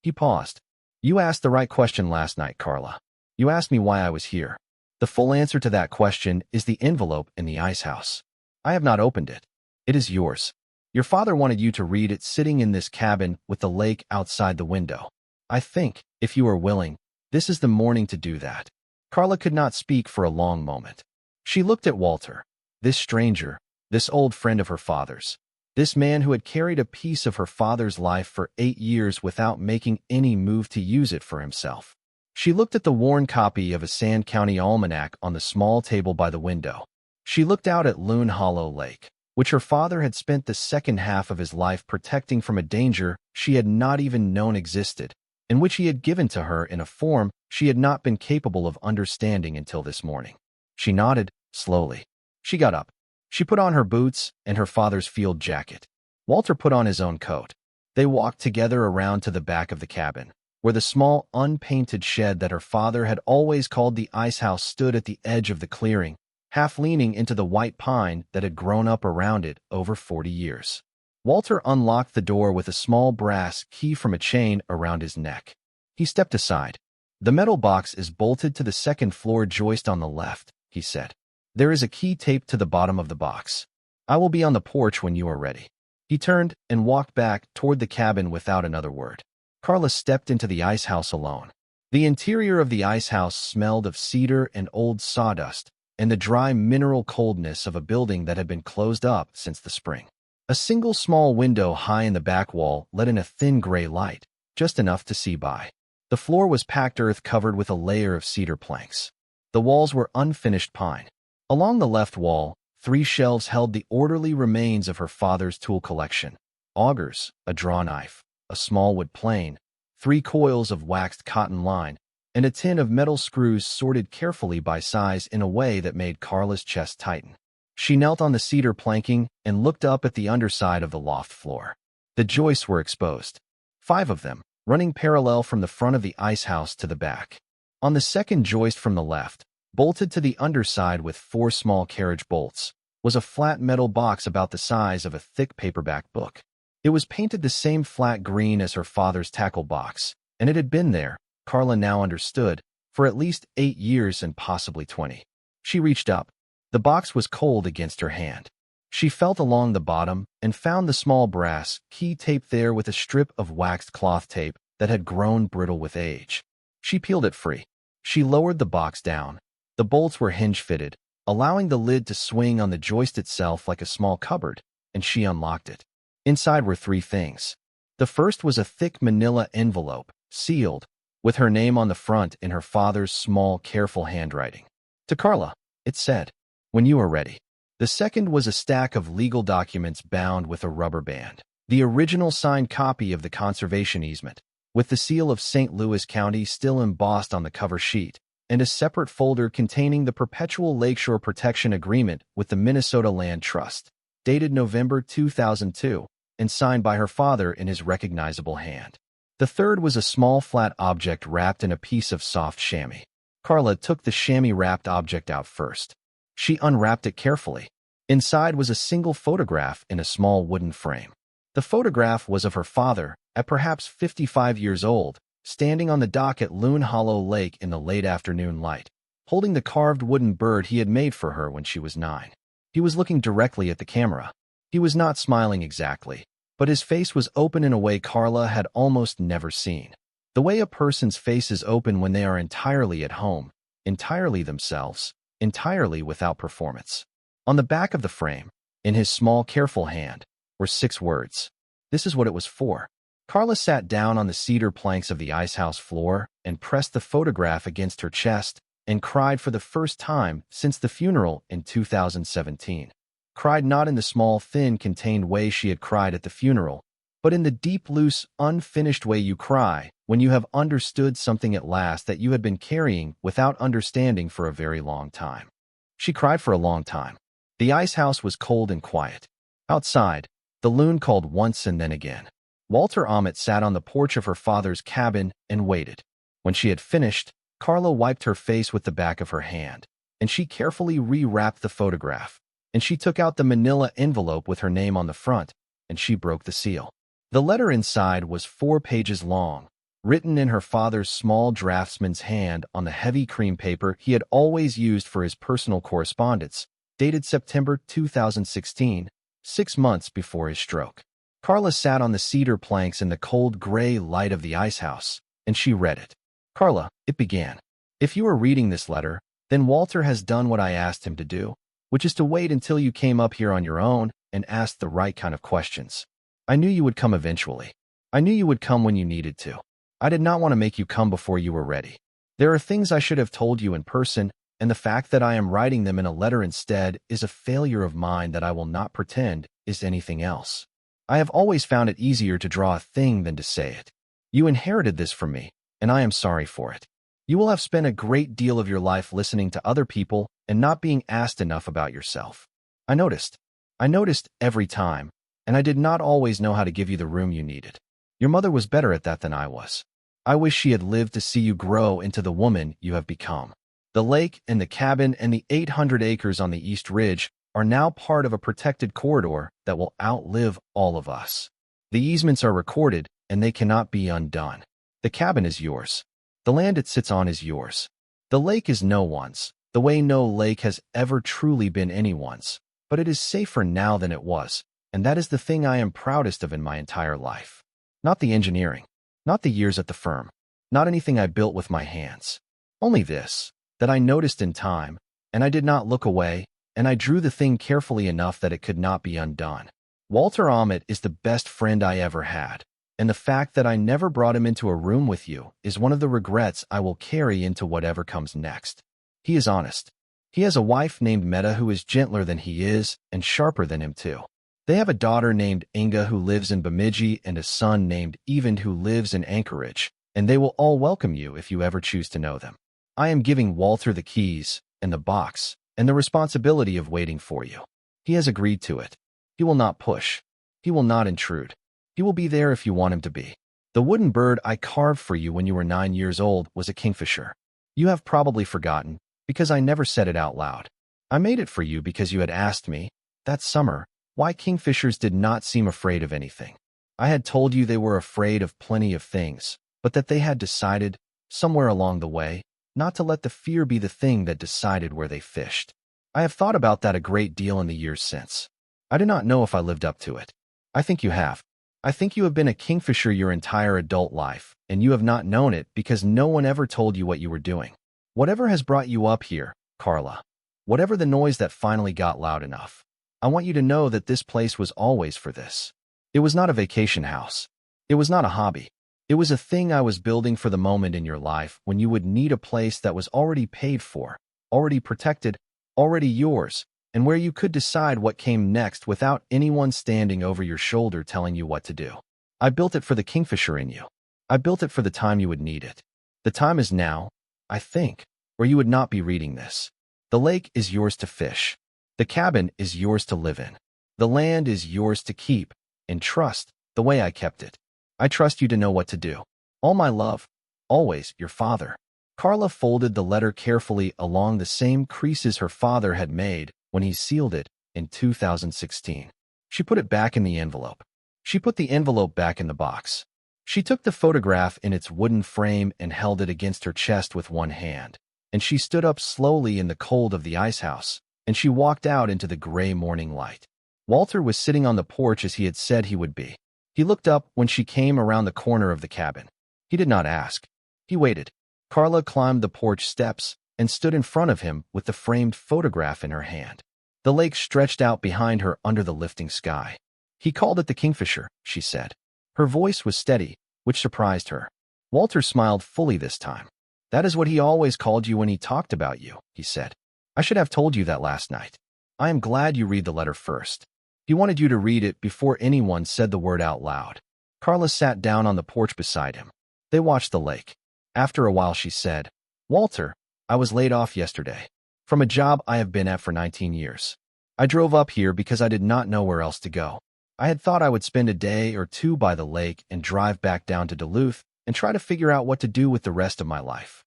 He paused. You asked the right question last night, Carla. You asked me why I was here. The full answer to that question is the envelope in the ice house. I have not opened it. It is yours. Your father wanted you to read it sitting in this cabin with the lake outside the window. I think, if you are willing, this is the morning to do that. Carla could not speak for a long moment. She looked at Walter, this stranger, this old friend of her father's, this man who had carried a piece of her father's life for 8 years without making any move to use it for himself. She looked at the worn copy of a Sand County almanac on the small table by the window. She looked out at Loon Hollow Lake, which her father had spent the second half of his life protecting from a danger she had not even known existed, and which he had given to her in a form she had not been capable of understanding until this morning. She nodded, slowly. She got up. She put on her boots and her father's field jacket. Walter put on his own coat. They walked together around to the back of the cabin, where the small, unpainted shed that her father had always called the ice house stood at the edge of the clearing, half leaning into the white pine that had grown up around it over 40 years. Walter unlocked the door with a small brass key from a chain around his neck. He stepped aside. "The metal box is bolted to the second-floor joist on the left," he said. "There is a key taped to the bottom of the box. I will be on the porch when you are ready." He turned and walked back toward the cabin without another word. Carla stepped into the ice house alone. The interior of the ice house smelled of cedar and old sawdust, and the dry mineral coldness of a building that had been closed up since the spring. A single small window high in the back wall let in a thin gray light, just enough to see by. The floor was packed earth covered with a layer of cedar planks. The walls were unfinished pine. Along the left wall, 3 shelves held the orderly remains of her father's tool collection: augers, a draw knife, a small wood plane, 3 coils of waxed cotton line, and a tin of metal screws sorted carefully by size in a way that made Carla's chest tighten. She knelt on the cedar planking and looked up at the underside of the loft floor. The joists were exposed, 5 of them, running parallel from the front of the ice house to the back. On the second joist from the left, bolted to the underside with 4 small carriage bolts, was a flat metal box about the size of a thick paperback book. It was painted the same flat green as her father's tackle box, and it had been there, Carla now understood, for at least 8 years and possibly 20. She reached up. The box was cold against her hand. She felt along the bottom and found the small brass key taped there with a strip of waxed cloth tape that had grown brittle with age. She peeled it free. She lowered the box down. The bolts were hinge-fitted, allowing the lid to swing on the joist itself like a small cupboard, and she unlocked it. Inside were 3 things. The first was a thick manila envelope, sealed, with her name on the front in her father's small, careful handwriting. "To Carla," it said, "when you are ready." The second was a stack of legal documents bound with a rubber band. The original signed copy of the conservation easement, with the seal of St. Louis County still embossed on the cover sheet, and a separate folder containing the Perpetual Lakeshore Protection Agreement with the Minnesota Land Trust, dated November 2002, and signed by her father in his recognizable hand. The third was a small flat object wrapped in a piece of soft chamois. Carla took the chamois-wrapped object out first. She unwrapped it carefully. Inside was a single photograph in a small wooden frame. The photograph was of her father, at perhaps 55 years old, standing on the dock at Loon Hollow Lake in the late afternoon light, holding the carved wooden bird he had made for her when she was 9. He was looking directly at the camera. He was not smiling exactly, but his face was open in a way Carla had almost never seen. The way a person's face is open when they are entirely at home, entirely themselves, entirely without performance. On the back of the frame, in his small, careful hand, were 6 words. This is what it was for. Carla sat down on the cedar planks of the icehouse floor and pressed the photograph against her chest and cried for the first time since the funeral in 2017. Cried not in the small, thin, contained way she had cried at the funeral, but in the deep, loose, unfinished way you cry when you have understood something at last that you had been carrying without understanding for a very long time. She cried for a long time. The ice house was cold and quiet. Outside, the loon called once and then again. Walter Ahmet sat on the porch of her father's cabin and waited. When she had finished, Carla wiped her face with the back of her hand, and she carefully re-wrapped the photograph, and she took out the manila envelope with her name on the front, and she broke the seal. The letter inside was 4 pages long, written in her father's small draftsman's hand on the heavy cream paper he had always used for his personal correspondence, dated September 2016, 6 months before his stroke. Carla sat on the cedar planks in the cold gray light of the ice house, and she read it. "Carla," it began, "if you are reading this letter, then Walter has done what I asked him to do, which is to wait until you came up here on your own and asked the right kind of questions. I knew you would come eventually. I knew you would come when you needed to. I did not want to make you come before you were ready. There are things I should have told you in person, and the fact that I am writing them in a letter instead is a failure of mine that I will not pretend is anything else. I have always found it easier to draw a thing than to say it. You inherited this from me, and I am sorry for it. You will have spent a great deal of your life listening to other people and not being asked enough about yourself. I noticed. I noticed every time, and I did not always know how to give you the room you needed. Your mother was better at that than I was. I wish she had lived to see you grow into the woman you have become. The lake and the cabin and the 800 acres on the East Ridge are now part of a protected corridor that will outlive all of us. The easements are recorded, and they cannot be undone. The cabin is yours. The land it sits on is yours. The lake is no one's, the way no lake has ever truly been anyone's, but it is safer now than it was, and that is the thing I am proudest of in my entire life. Not the engineering, not the years at the firm, not anything I built with my hands. Only this, that I noticed in time, and I did not look away, and I drew the thing carefully enough that it could not be undone. Walter Ahmet is the best friend I ever had, and the fact that I never brought him into a room with you is one of the regrets I will carry into whatever comes next. He is honest. He has a wife named Meta who is gentler than he is and sharper than him too. They have a daughter named Inga who lives in Bemidji and a son named Evend who lives in Anchorage, and they will all welcome you if you ever choose to know them. I am giving Walter the keys and the box and the responsibility of waiting for you. He has agreed to it. He will not push. He will not intrude. He will be there if you want him to be. The wooden bird I carved for you when you were 9 years old was a kingfisher. You have probably forgotten, because I never said it out loud. I made it for you because you had asked me, that summer, why kingfishers did not seem afraid of anything. I had told you they were afraid of plenty of things, but that they had decided, somewhere along the way, not to let the fear be the thing that decided where they fished. I have thought about that a great deal in the years since. I do not know if I lived up to it. I think you have. I think you have been a kingfisher your entire adult life, and you have not known it because no one ever told you what you were doing. Whatever has brought you up here, Carla, whatever the noise that finally got loud enough, I want you to know that this place was always for this. It was not a vacation house. It was not a hobby. It was a thing I was building for the moment in your life when you would need a place that was already paid for, already protected, already yours, and where you could decide what came next without anyone standing over your shoulder telling you what to do. I built it for the kingfisher in you. I built it for the time you would need it. The time is now, I think, or you would not be reading this. The lake is yours to fish. The cabin is yours to live in. The land is yours to keep and trust the way I kept it. I trust you to know what to do. All my love. Always, your father. Carla folded the letter carefully along the same creases her father had made when he sealed it in 2016. She put it back in the envelope. She put the envelope back in the box. She took the photograph in its wooden frame and held it against her chest with one hand, and she stood up slowly in the cold of the ice house, and she walked out into the gray morning light. Walter was sitting on the porch as he had said he would be. He looked up when she came around the corner of the cabin. He did not ask. He waited. Carla climbed the porch steps and stood in front of him with the framed photograph in her hand. The lake stretched out behind her under the lifting sky. He called it the Kingfisher, she said. Her voice was steady, which surprised her. Walter smiled fully this time. That is what he always called you when he talked about you, he said. I should have told you that last night. I am glad you read the letter first. He wanted you to read it before anyone said the word out loud. Carla sat down on the porch beside him. They watched the lake. After a while she said, Walter, I was laid off yesterday. From a job I have been at for 19 years. I drove up here because I did not know where else to go. I had thought I would spend a day or two by the lake and drive back down to Duluth and try to figure out what to do with the rest of my life.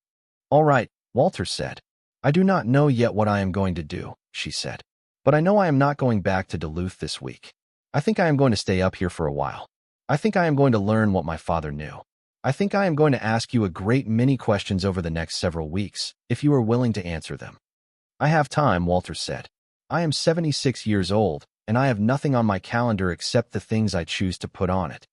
All right, Walter said. I do not know yet what I am going to do, she said. But I know I am not going back to Duluth this week. I think I am going to stay up here for a while. I think I am going to learn what my father knew. I think I am going to ask you a great many questions over the next several weeks, if you are willing to answer them. I have time, Walter said. I am 76 years old, and I have nothing on my calendar except the things I choose to put on it.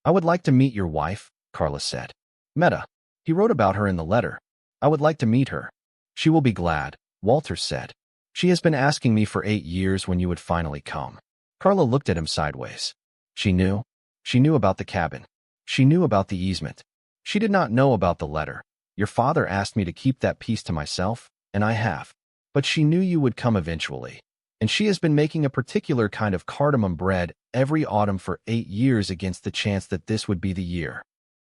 I would like to meet your wife, Carla said. Meta. He wrote about her in the letter. I would like to meet her. She will be glad, Walter said. She has been asking me for 8 years when you would finally come. Carla looked at him sideways. She knew. She knew about the cabin. She knew about the easement. She did not know about the letter. Your father asked me to keep that piece to myself, and I have. But she knew you would come eventually. And she has been making a particular kind of cardamom bread every autumn for 8 years against the chance that this would be the year.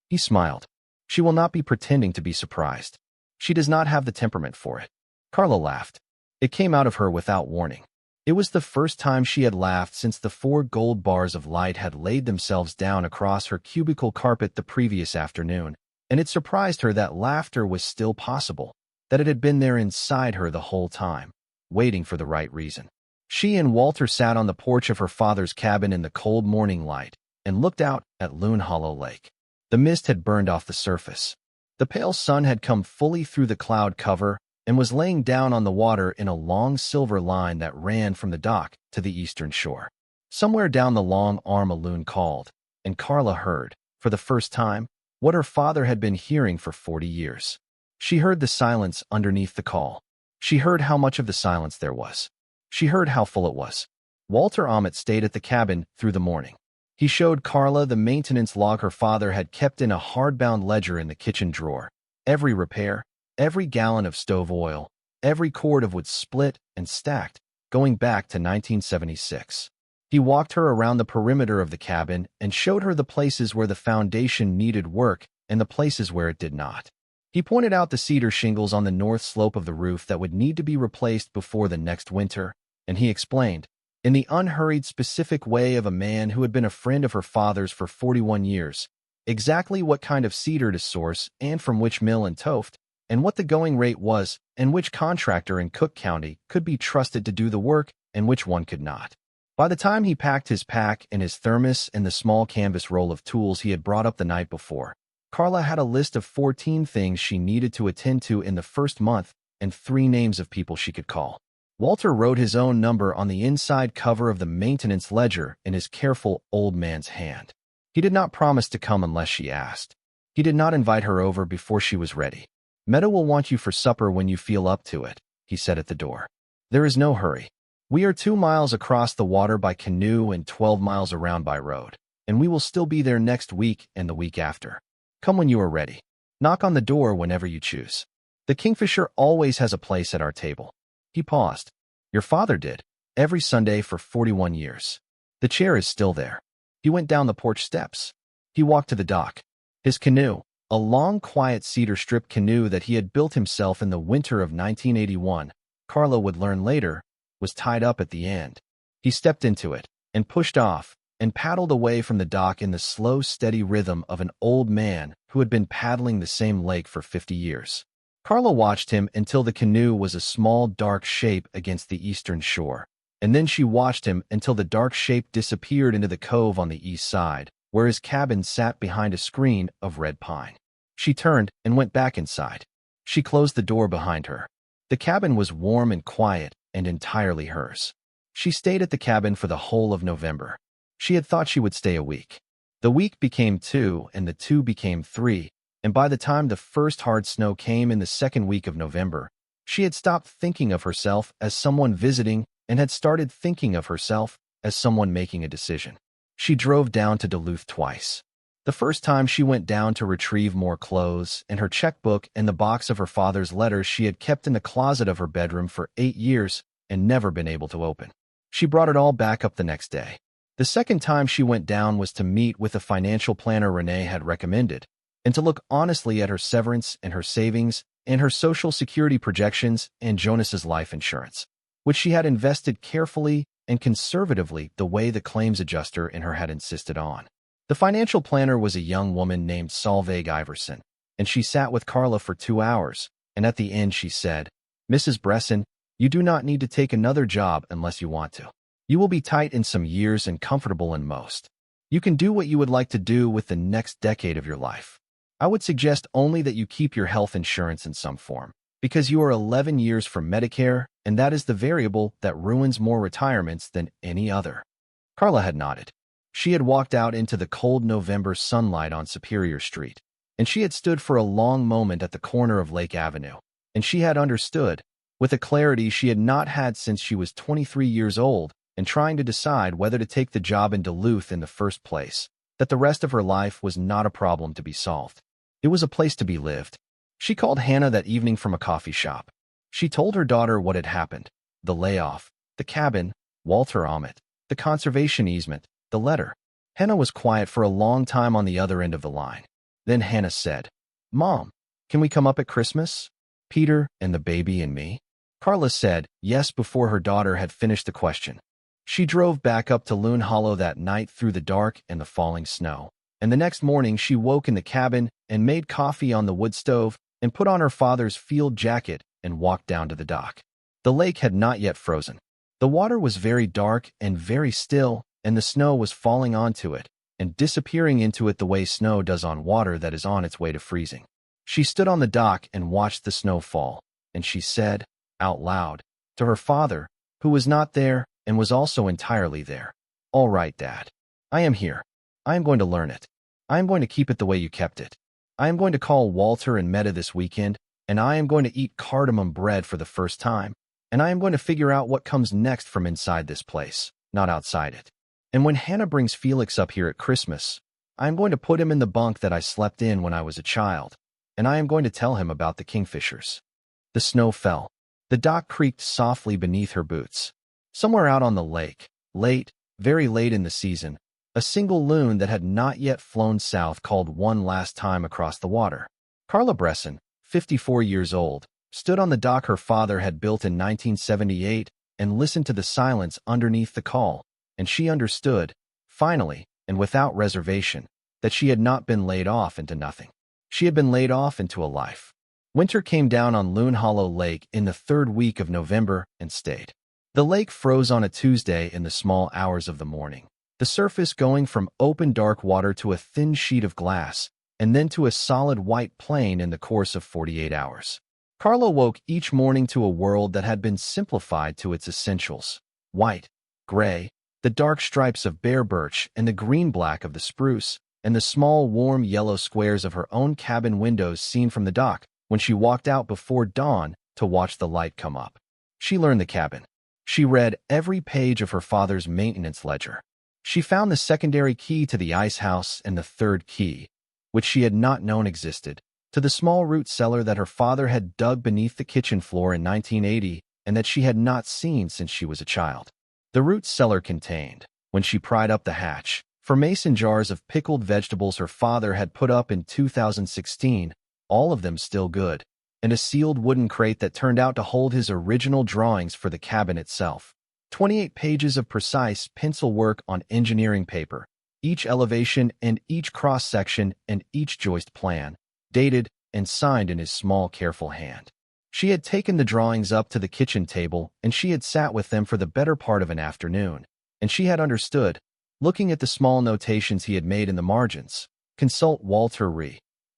He smiled. She will not be pretending to be surprised. She does not have the temperament for it. Carla laughed. It came out of her without warning. It was the first time she had laughed since the 4 gold bars of light had laid themselves down across her cubicle carpet the previous afternoon, and it surprised her that laughter was still possible, that it had been there inside her the whole time, waiting for the right reason. She and Walter sat on the porch of her father's cabin in the cold morning light and looked out at Loon Hollow Lake. The mist had burned off the surface. The pale sun had come fully through the cloud cover and was laying down on the water in a long silver line that ran from the dock to the eastern shore. Somewhere down the long arm a loon called, and Carla heard, for the first time, what her father had been hearing for 40 years. She heard the silence underneath the call. She heard how much of the silence there was. She heard how full it was. Walter Ahmet stayed at the cabin through the morning. He showed Carla the maintenance log her father had kept in a hardbound ledger in the kitchen drawer. Every repair, every gallon of stove oil, every cord of wood split and stacked, going back to 1976. He walked her around the perimeter of the cabin and showed her the places where the foundation needed work and the places where it did not. He pointed out the cedar shingles on the north slope of the roof that would need to be replaced before the next winter, and he explained, in the unhurried, specific way of a man who had been a friend of her father's for 41 years, exactly what kind of cedar to source and from which mill and toft, and what the going rate was, and which contractor in Cook County could be trusted to do the work and which one could not. By the time he packed his pack and his thermos and the small canvas roll of tools he had brought up the night before, Carla had a list of 14 things she needed to attend to in the first month and 3 names of people she could call. Walter wrote his own number on the inside cover of the maintenance ledger in his careful old man's hand. He did not promise to come unless she asked. He did not invite her over before she was ready. Meadow will want you for supper when you feel up to it, he said at the door. There is no hurry. We are 2 miles across the water by canoe and 12 miles around by road, and we will still be there next week and the week after. Come when you are ready. Knock on the door whenever you choose. The Kingfisher always has a place at our table. He paused. Your father did, every Sunday for 41 years. The chair is still there. He went down the porch steps. He walked to the dock. His canoe, a long, quiet cedar strip canoe that he had built himself in the winter of 1981, Carla would learn later, was tied up at the end. He stepped into it and pushed off and paddled away from the dock in the slow, steady rhythm of an old man who had been paddling the same lake for 50 years. Carla watched him until the canoe was a small, dark shape against the eastern shore, and then she watched him until the dark shape disappeared into the cove on the east side, where his cabin sat behind a screen of red pine. She turned and went back inside. She closed the door behind her. The cabin was warm and quiet and entirely hers. She stayed at the cabin for the whole of November. She had thought she would stay a week. The week became 2, and the 2 became 3, and by the time the first hard snow came in the second week of November, she had stopped thinking of herself as someone visiting and had started thinking of herself as someone making a decision. She drove down to Duluth twice. The first time she went down to retrieve more clothes and her checkbook and the box of her father's letters she had kept in the closet of her bedroom for 8 years and never been able to open. She brought it all back up the next day. The second time she went down was to meet with the financial planner Renee had recommended, and to look honestly at her severance and her savings and her Social Security projections and Jonas's life insurance, which she had invested carefully and conservatively the way the claims adjuster in her had insisted on. The financial planner was a young woman named Solveig Iverson, and she sat with Carla for 2 hours, and at the end she said, Mrs. Bressen, you do not need to take another job unless you want to. You will be tight in some years and comfortable in most. You can do what you would like to do with the next decade of your life. I would suggest only that you keep your health insurance in some form, because you are 11 years from Medicare, and that is the variable that ruins more retirements than any other. Carla had nodded. She had walked out into the cold November sunlight on Superior Street, and she had stood for a long moment at the corner of Lake Avenue, and she had understood, with a clarity she had not had since she was 23 years old, and trying to decide whether to take the job in Duluth in the first place, that the rest of her life was not a problem to be solved. It was a place to be lived. She called Hannah that evening from a coffee shop. She told her daughter what had happened, the layoff, the cabin, Walter Ahmet, the conservation easement, the letter. Hannah was quiet for a long time on the other end of the line. Then Hannah said, Mom, can we come up at Christmas? Peter and the baby and me? Carla said yes before her daughter had finished the question. She drove back up to Loon Hollow that night through the dark and the falling snow. And the next morning she woke in the cabin and made coffee on the wood stove and put on her father's field jacket and walked down to the dock. The lake had not yet frozen. The water was very dark and very still, and the snow was falling onto it and disappearing into it the way snow does on water that is on its way to freezing. She stood on the dock and watched the snow fall, and she said, out loud, to her father, who was not there and was also entirely there, "All right, Dad. I am here. I am going to learn it. I am going to keep it the way you kept it. I am going to call Walter and Meta this weekend, and I am going to eat cardamom bread for the first time, and I am going to figure out what comes next from inside this place, not outside it. And when Hannah brings Felix up here at Christmas, I am going to put him in the bunk that I slept in when I was a child, and I am going to tell him about the kingfishers." The snow fell. The dock creaked softly beneath her boots. Somewhere out on the lake, late, very late in the season, a single loon that had not yet flown south called one last time across the water. Carla Bressen, 54 years old, stood on the dock her father had built in 1978 and listened to the silence underneath the call, and she understood, finally, and without reservation, that she had not been laid off into nothing. She had been laid off into a life. Winter came down on Loon Hollow Lake in the third week of November and stayed. The lake froze on a Tuesday in the small hours of the morning, the surface going from open dark water to a thin sheet of glass, and then to a solid white plain in the course of 48 hours. Carla woke each morning to a world that had been simplified to its essentials: white, gray, the dark stripes of bare birch and the green-black of the spruce, and the small warm yellow squares of her own cabin windows seen from the dock when she walked out before dawn to watch the light come up. She learned the cabin. She read every page of her father's maintenance ledger. She found the secondary key to the ice house and the third key, which she had not known existed, to the small root cellar that her father had dug beneath the kitchen floor in 1980 and that she had not seen since she was a child. The root cellar contained, when she pried up the hatch, 4 mason jars of pickled vegetables her father had put up in 2016, all of them still good, and a sealed wooden crate that turned out to hold his original drawings for the cabin itself. 28 pages of precise pencil work on engineering paper, each elevation and each cross-section and each joist plan, dated and signed in his small, careful hand. She had taken the drawings up to the kitchen table, and she had sat with them for the better part of an afternoon, and she had understood, looking at the small notations he had made in the margins: consult Walter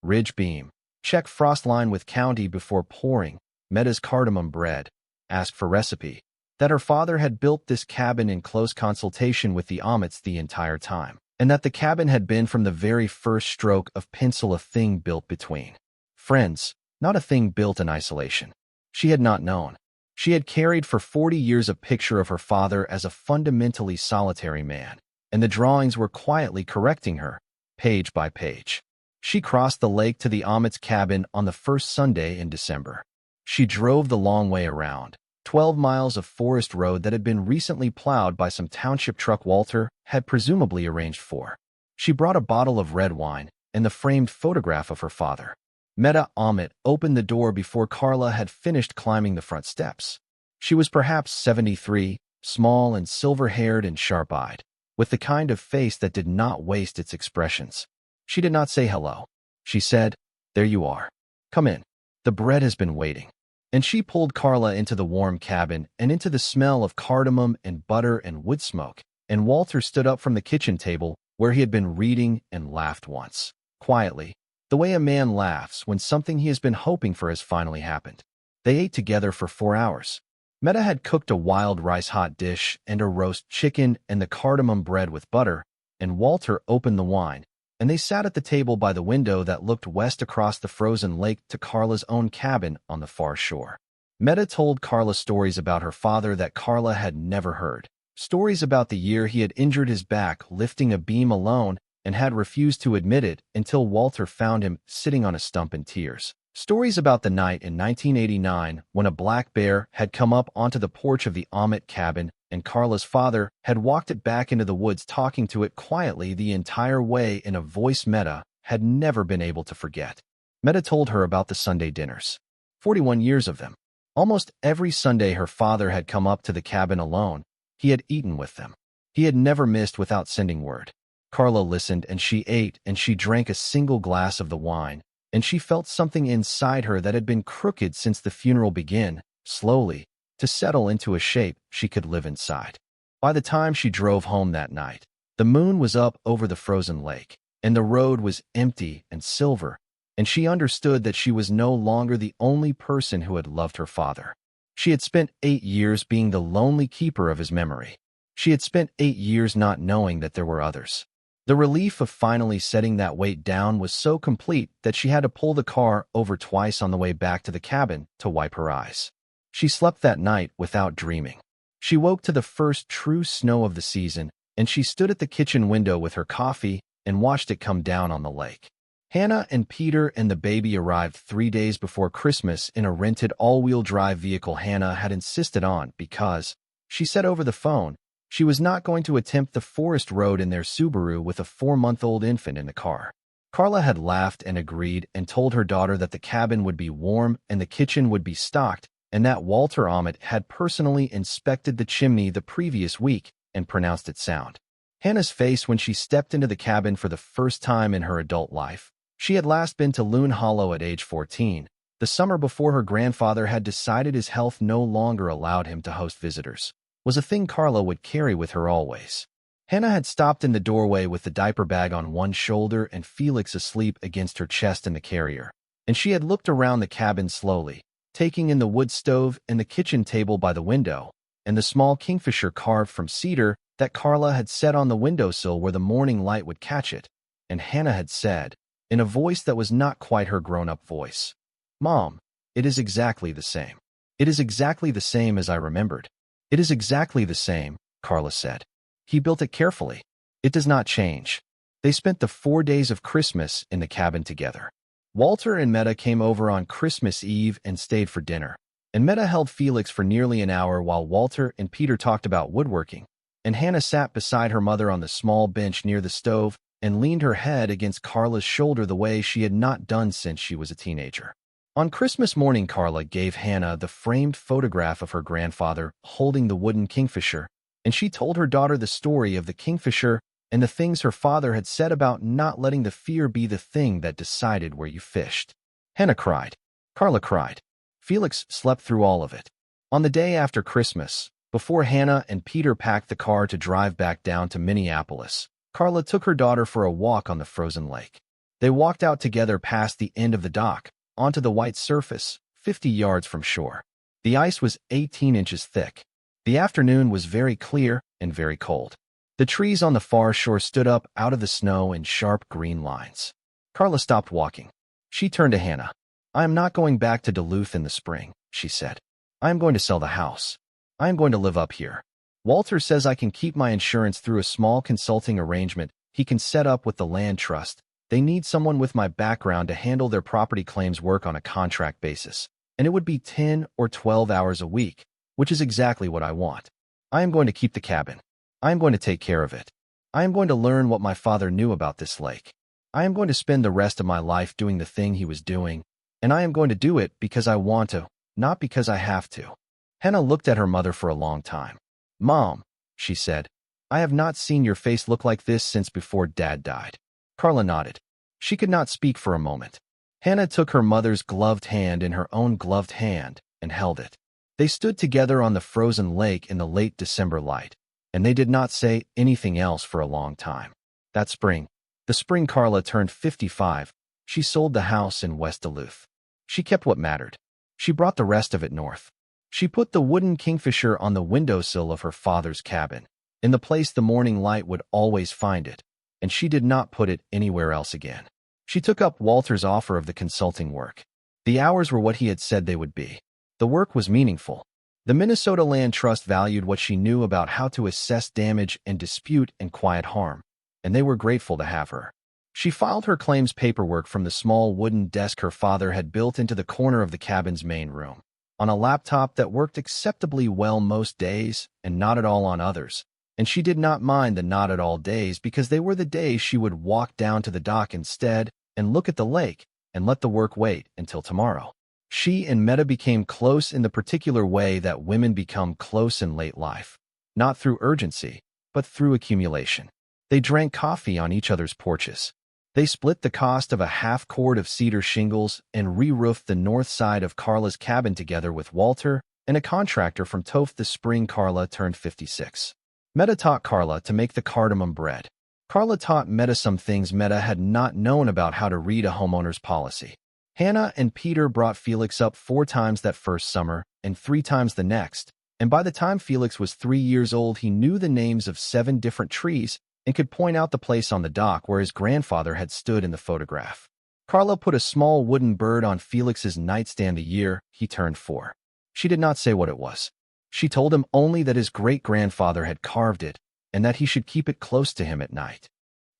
Ridge beam, check frost line with county before pouring, Meta's cardamom bread, ask for recipe, that her father had built this cabin in close consultation with the Omets the entire time, and that the cabin had been from the very first stroke of pencil a thing built between friends, not a thing built in isolation. She had not known. She had carried for 40 years a picture of her father as a fundamentally solitary man, and the drawings were quietly correcting her, page by page. She crossed the lake to the Omets cabin on the first Sunday in December. She drove the long way around, 12 miles of forest road that had been recently plowed by some township truck Walter had presumably arranged for. She brought a bottle of red wine and the framed photograph of her father. Meta Omet opened the door before Carla had finished climbing the front steps. She was perhaps 73, small and silver-haired and sharp-eyed, with the kind of face that did not waste its expressions. She did not say hello. She said, "There you are. Come in. The bread has been waiting." And she pulled Carla into the warm cabin and into the smell of cardamom and butter and wood smoke, and Walter stood up from the kitchen table where he had been reading and laughed once, quietly, the way a man laughs when something he has been hoping for has finally happened. They ate together for 4 hours. Meta had cooked a wild rice hot dish and a roast chicken and the cardamom bread with butter, and Walter opened the wine, and they sat at the table by the window that looked west across the frozen lake to Carla's own cabin on the far shore. Meta told Carla stories about her father that Carla had never heard, stories about the year he had injured his back lifting a beam alone and had refused to admit it until Walter found him sitting on a stump in tears. Stories about the night in 1989 when a black bear had come up onto the porch of the Omet cabin and Carla's father had walked it back into the woods talking to it quietly the entire way in a voice Meta had never been able to forget. Meta told her about the Sunday dinners. 41 years of them. Almost every Sunday her father had come up to the cabin alone. He had eaten with them. He had never missed without sending word. Carla listened, and she ate, and she drank a single glass of the wine, and she felt something inside her that had been crooked since the funeral began, slowly, to settle into a shape she could live inside. By the time she drove home that night, the moon was up over the frozen lake, and the road was empty and silver, and she understood that she was no longer the only person who had loved her father. She had spent 8 years being the lonely keeper of his memory. She had spent 8 years not knowing that there were others. The relief of finally setting that weight down was so complete that she had to pull the car over twice on the way back to the cabin to wipe her eyes. She slept that night without dreaming. She woke to the first true snow of the season, and she stood at the kitchen window with her coffee and watched it come down on the lake. Hannah and Peter and the baby arrived 3 days before Christmas in a rented all-wheel drive vehicle Hannah had insisted on because, she said over the phone, she was not going to attempt the forest road in their Subaru with a 4-month-old infant in the car. Carla had laughed and agreed and told her daughter that the cabin would be warm and the kitchen would be stocked, and that Walter Ahmet had personally inspected the chimney the previous week and pronounced it sound. Hannah's face when she stepped into the cabin for the first time in her adult life. She had last been to Loon Hollow at age 14, the summer before her grandfather had decided his health no longer allowed him to host visitors, was a thing Carla would carry with her always. Hannah had stopped in the doorway with the diaper bag on one shoulder and Felix asleep against her chest in the carrier, and she had looked around the cabin slowly, taking in the wood stove and the kitchen table by the window, and the small kingfisher carved from cedar that Carla had set on the windowsill where the morning light would catch it, and Hannah had said, in a voice that was not quite her grown-up voice, "Mom, it is exactly the same. It is exactly the same as I remembered." "It is exactly the same," Carla said. "He built it carefully. It does not change." They spent the 4 days of Christmas in the cabin together. Walter and Meta came over on Christmas Eve and stayed for dinner, and Meta held Felix for nearly an hour while Walter and Peter talked about woodworking, and Hannah sat beside her mother on the small bench near the stove and leaned her head against Carla's shoulder the way she had not done since she was a teenager. On Christmas morning, Carla gave Hannah the framed photograph of her grandfather holding the wooden kingfisher, and she told her daughter the story of the kingfisher and the things her father had said about not letting the fear be the thing that decided where you fished. Hannah cried. Carla cried. Felix slept through all of it. On the day after Christmas, before Hannah and Peter packed the car to drive back down to Minneapolis, Carla took her daughter for a walk on the frozen lake. They walked out together past the end of the dock, onto the white surface, 50 yards from shore. The ice was 18 inches thick. The afternoon was very clear and very cold. The trees on the far shore stood up out of the snow in sharp green lines. Carla stopped walking. She turned to Hannah. "I am not going back to Duluth in the spring," she said. "I am going to sell the house. I am going to live up here. Walter says I can keep my insurance through a small consulting arrangement he can set up with the land trust. They need someone with my background to handle their property claims work on a contract basis, and it would be 10 or 12 hours a week, which is exactly what I want. I am going to keep the cabin. I am going to take care of it. I am going to learn what my father knew about this lake. I am going to spend the rest of my life doing the thing he was doing, and I am going to do it because I want to, not because I have to." Hannah looked at her mother for a long time. "Mom," she said, "I have not seen your face look like this since before Dad died." Carla nodded. She could not speak for a moment. Hannah took her mother's gloved hand in her own gloved hand and held it. They stood together on the frozen lake in the late December light, and they did not say anything else for a long time. That spring, the spring Carla turned 55, she sold the house in West Duluth. She kept what mattered. She brought the rest of it north. She put the wooden kingfisher on the windowsill of her father's cabin, in the place the morning light would always find it, and she did not put it anywhere else again. She took up Walter's offer of the consulting work. The hours were what he had said they would be. The work was meaningful. The Minnesota Land Trust valued what she knew about how to assess damage and dispute and quiet harm, and they were grateful to have her. She filed her claims paperwork from the small wooden desk her father had built into the corner of the cabin's main room, on a laptop that worked acceptably well most days and not at all on others, and she did not mind the not at all days because they were the days she would walk down to the dock instead and look at the lake and let the work wait until tomorrow. She and Meta became close in the particular way that women become close in late life, not through urgency, but through accumulation. They drank coffee on each other's porches. They split the cost of a half-cord of cedar shingles and re-roofed the north side of Carla's cabin together with Walter and a contractor from Toft the spring Carla turned 56. Meta taught Carla to make the cardamom bread. Carla taught Meta some things Meta had not known about how to read a homeowner's policy. Hannah and Peter brought Felix up 4 times that first summer and 3 times the next, and by the time Felix was 3 years old, he knew the names of 7 different trees and could point out the place on the dock where his grandfather had stood in the photograph. Carla put a small wooden bird on Felix's nightstand the year he turned 4. She did not say what it was. She told him only that his great-grandfather had carved it and that he should keep it close to him at night.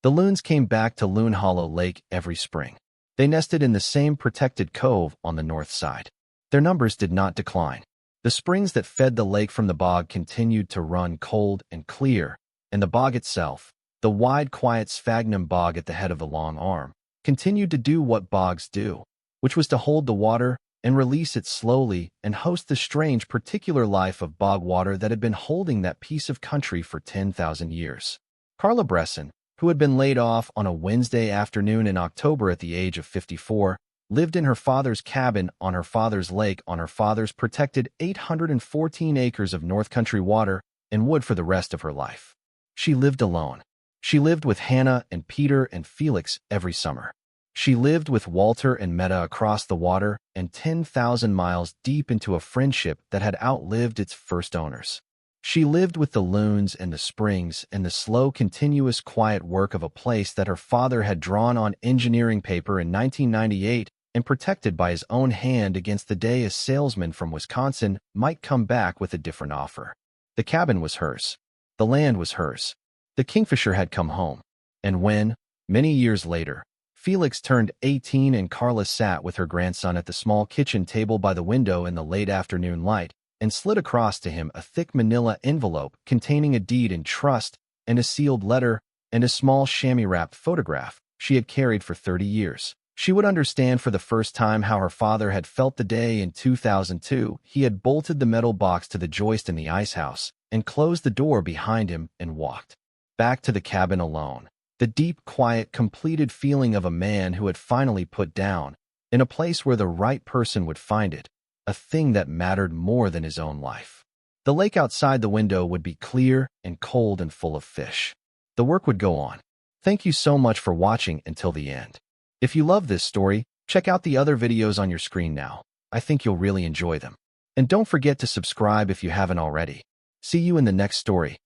The loons came back to Loon Hollow Lake every spring. They nested in the same protected cove on the north side. Their numbers did not decline. The springs that fed the lake from the bog continued to run cold and clear, and the bog itself, the wide, quiet sphagnum bog at the head of the long arm, continued to do what bogs do, which was to hold the water and release it slowly and host the strange particular life of bog water that had been holding that piece of country for 10,000 years. Carla Bressen, who had been laid off on a Wednesday afternoon in October at the age of 54, lived in her father's cabin on her father's lake on her father's protected 814 acres of North Country water and wood for the rest of her life. She lived alone. She lived with Hannah and Peter and Felix every summer. She lived with Walter and Meta across the water and 10,000 miles deep into a friendship that had outlived its first owners. She lived with the loons and the springs and the slow, continuous, quiet work of a place that her father had drawn on engineering paper in 1998 and protected by his own hand against the day a salesman from Wisconsin might come back with a different offer. The cabin was hers. The land was hers. The Kingfisher had come home. And when, many years later, Felix turned 18 and Carla sat with her grandson at the small kitchen table by the window in the late afternoon light and slid across to him a thick manila envelope containing a deed in trust and a sealed letter and a small chamois-wrapped photograph she had carried for 30 years. She would understand for the first time how her father had felt the day in 2002 he had bolted the metal box to the joist in the ice house and closed the door behind him and walked back to the cabin alone. The deep, quiet, completed feeling of a man who had finally put down, in a place where the right person would find it, a thing that mattered more than his own life. The lake outside the window would be clear and cold and full of fish. The work would go on. Thank you so much for watching until the end. If you love this story, check out the other videos on your screen now. I think you'll really enjoy them. And don't forget to subscribe if you haven't already. See you in the next story.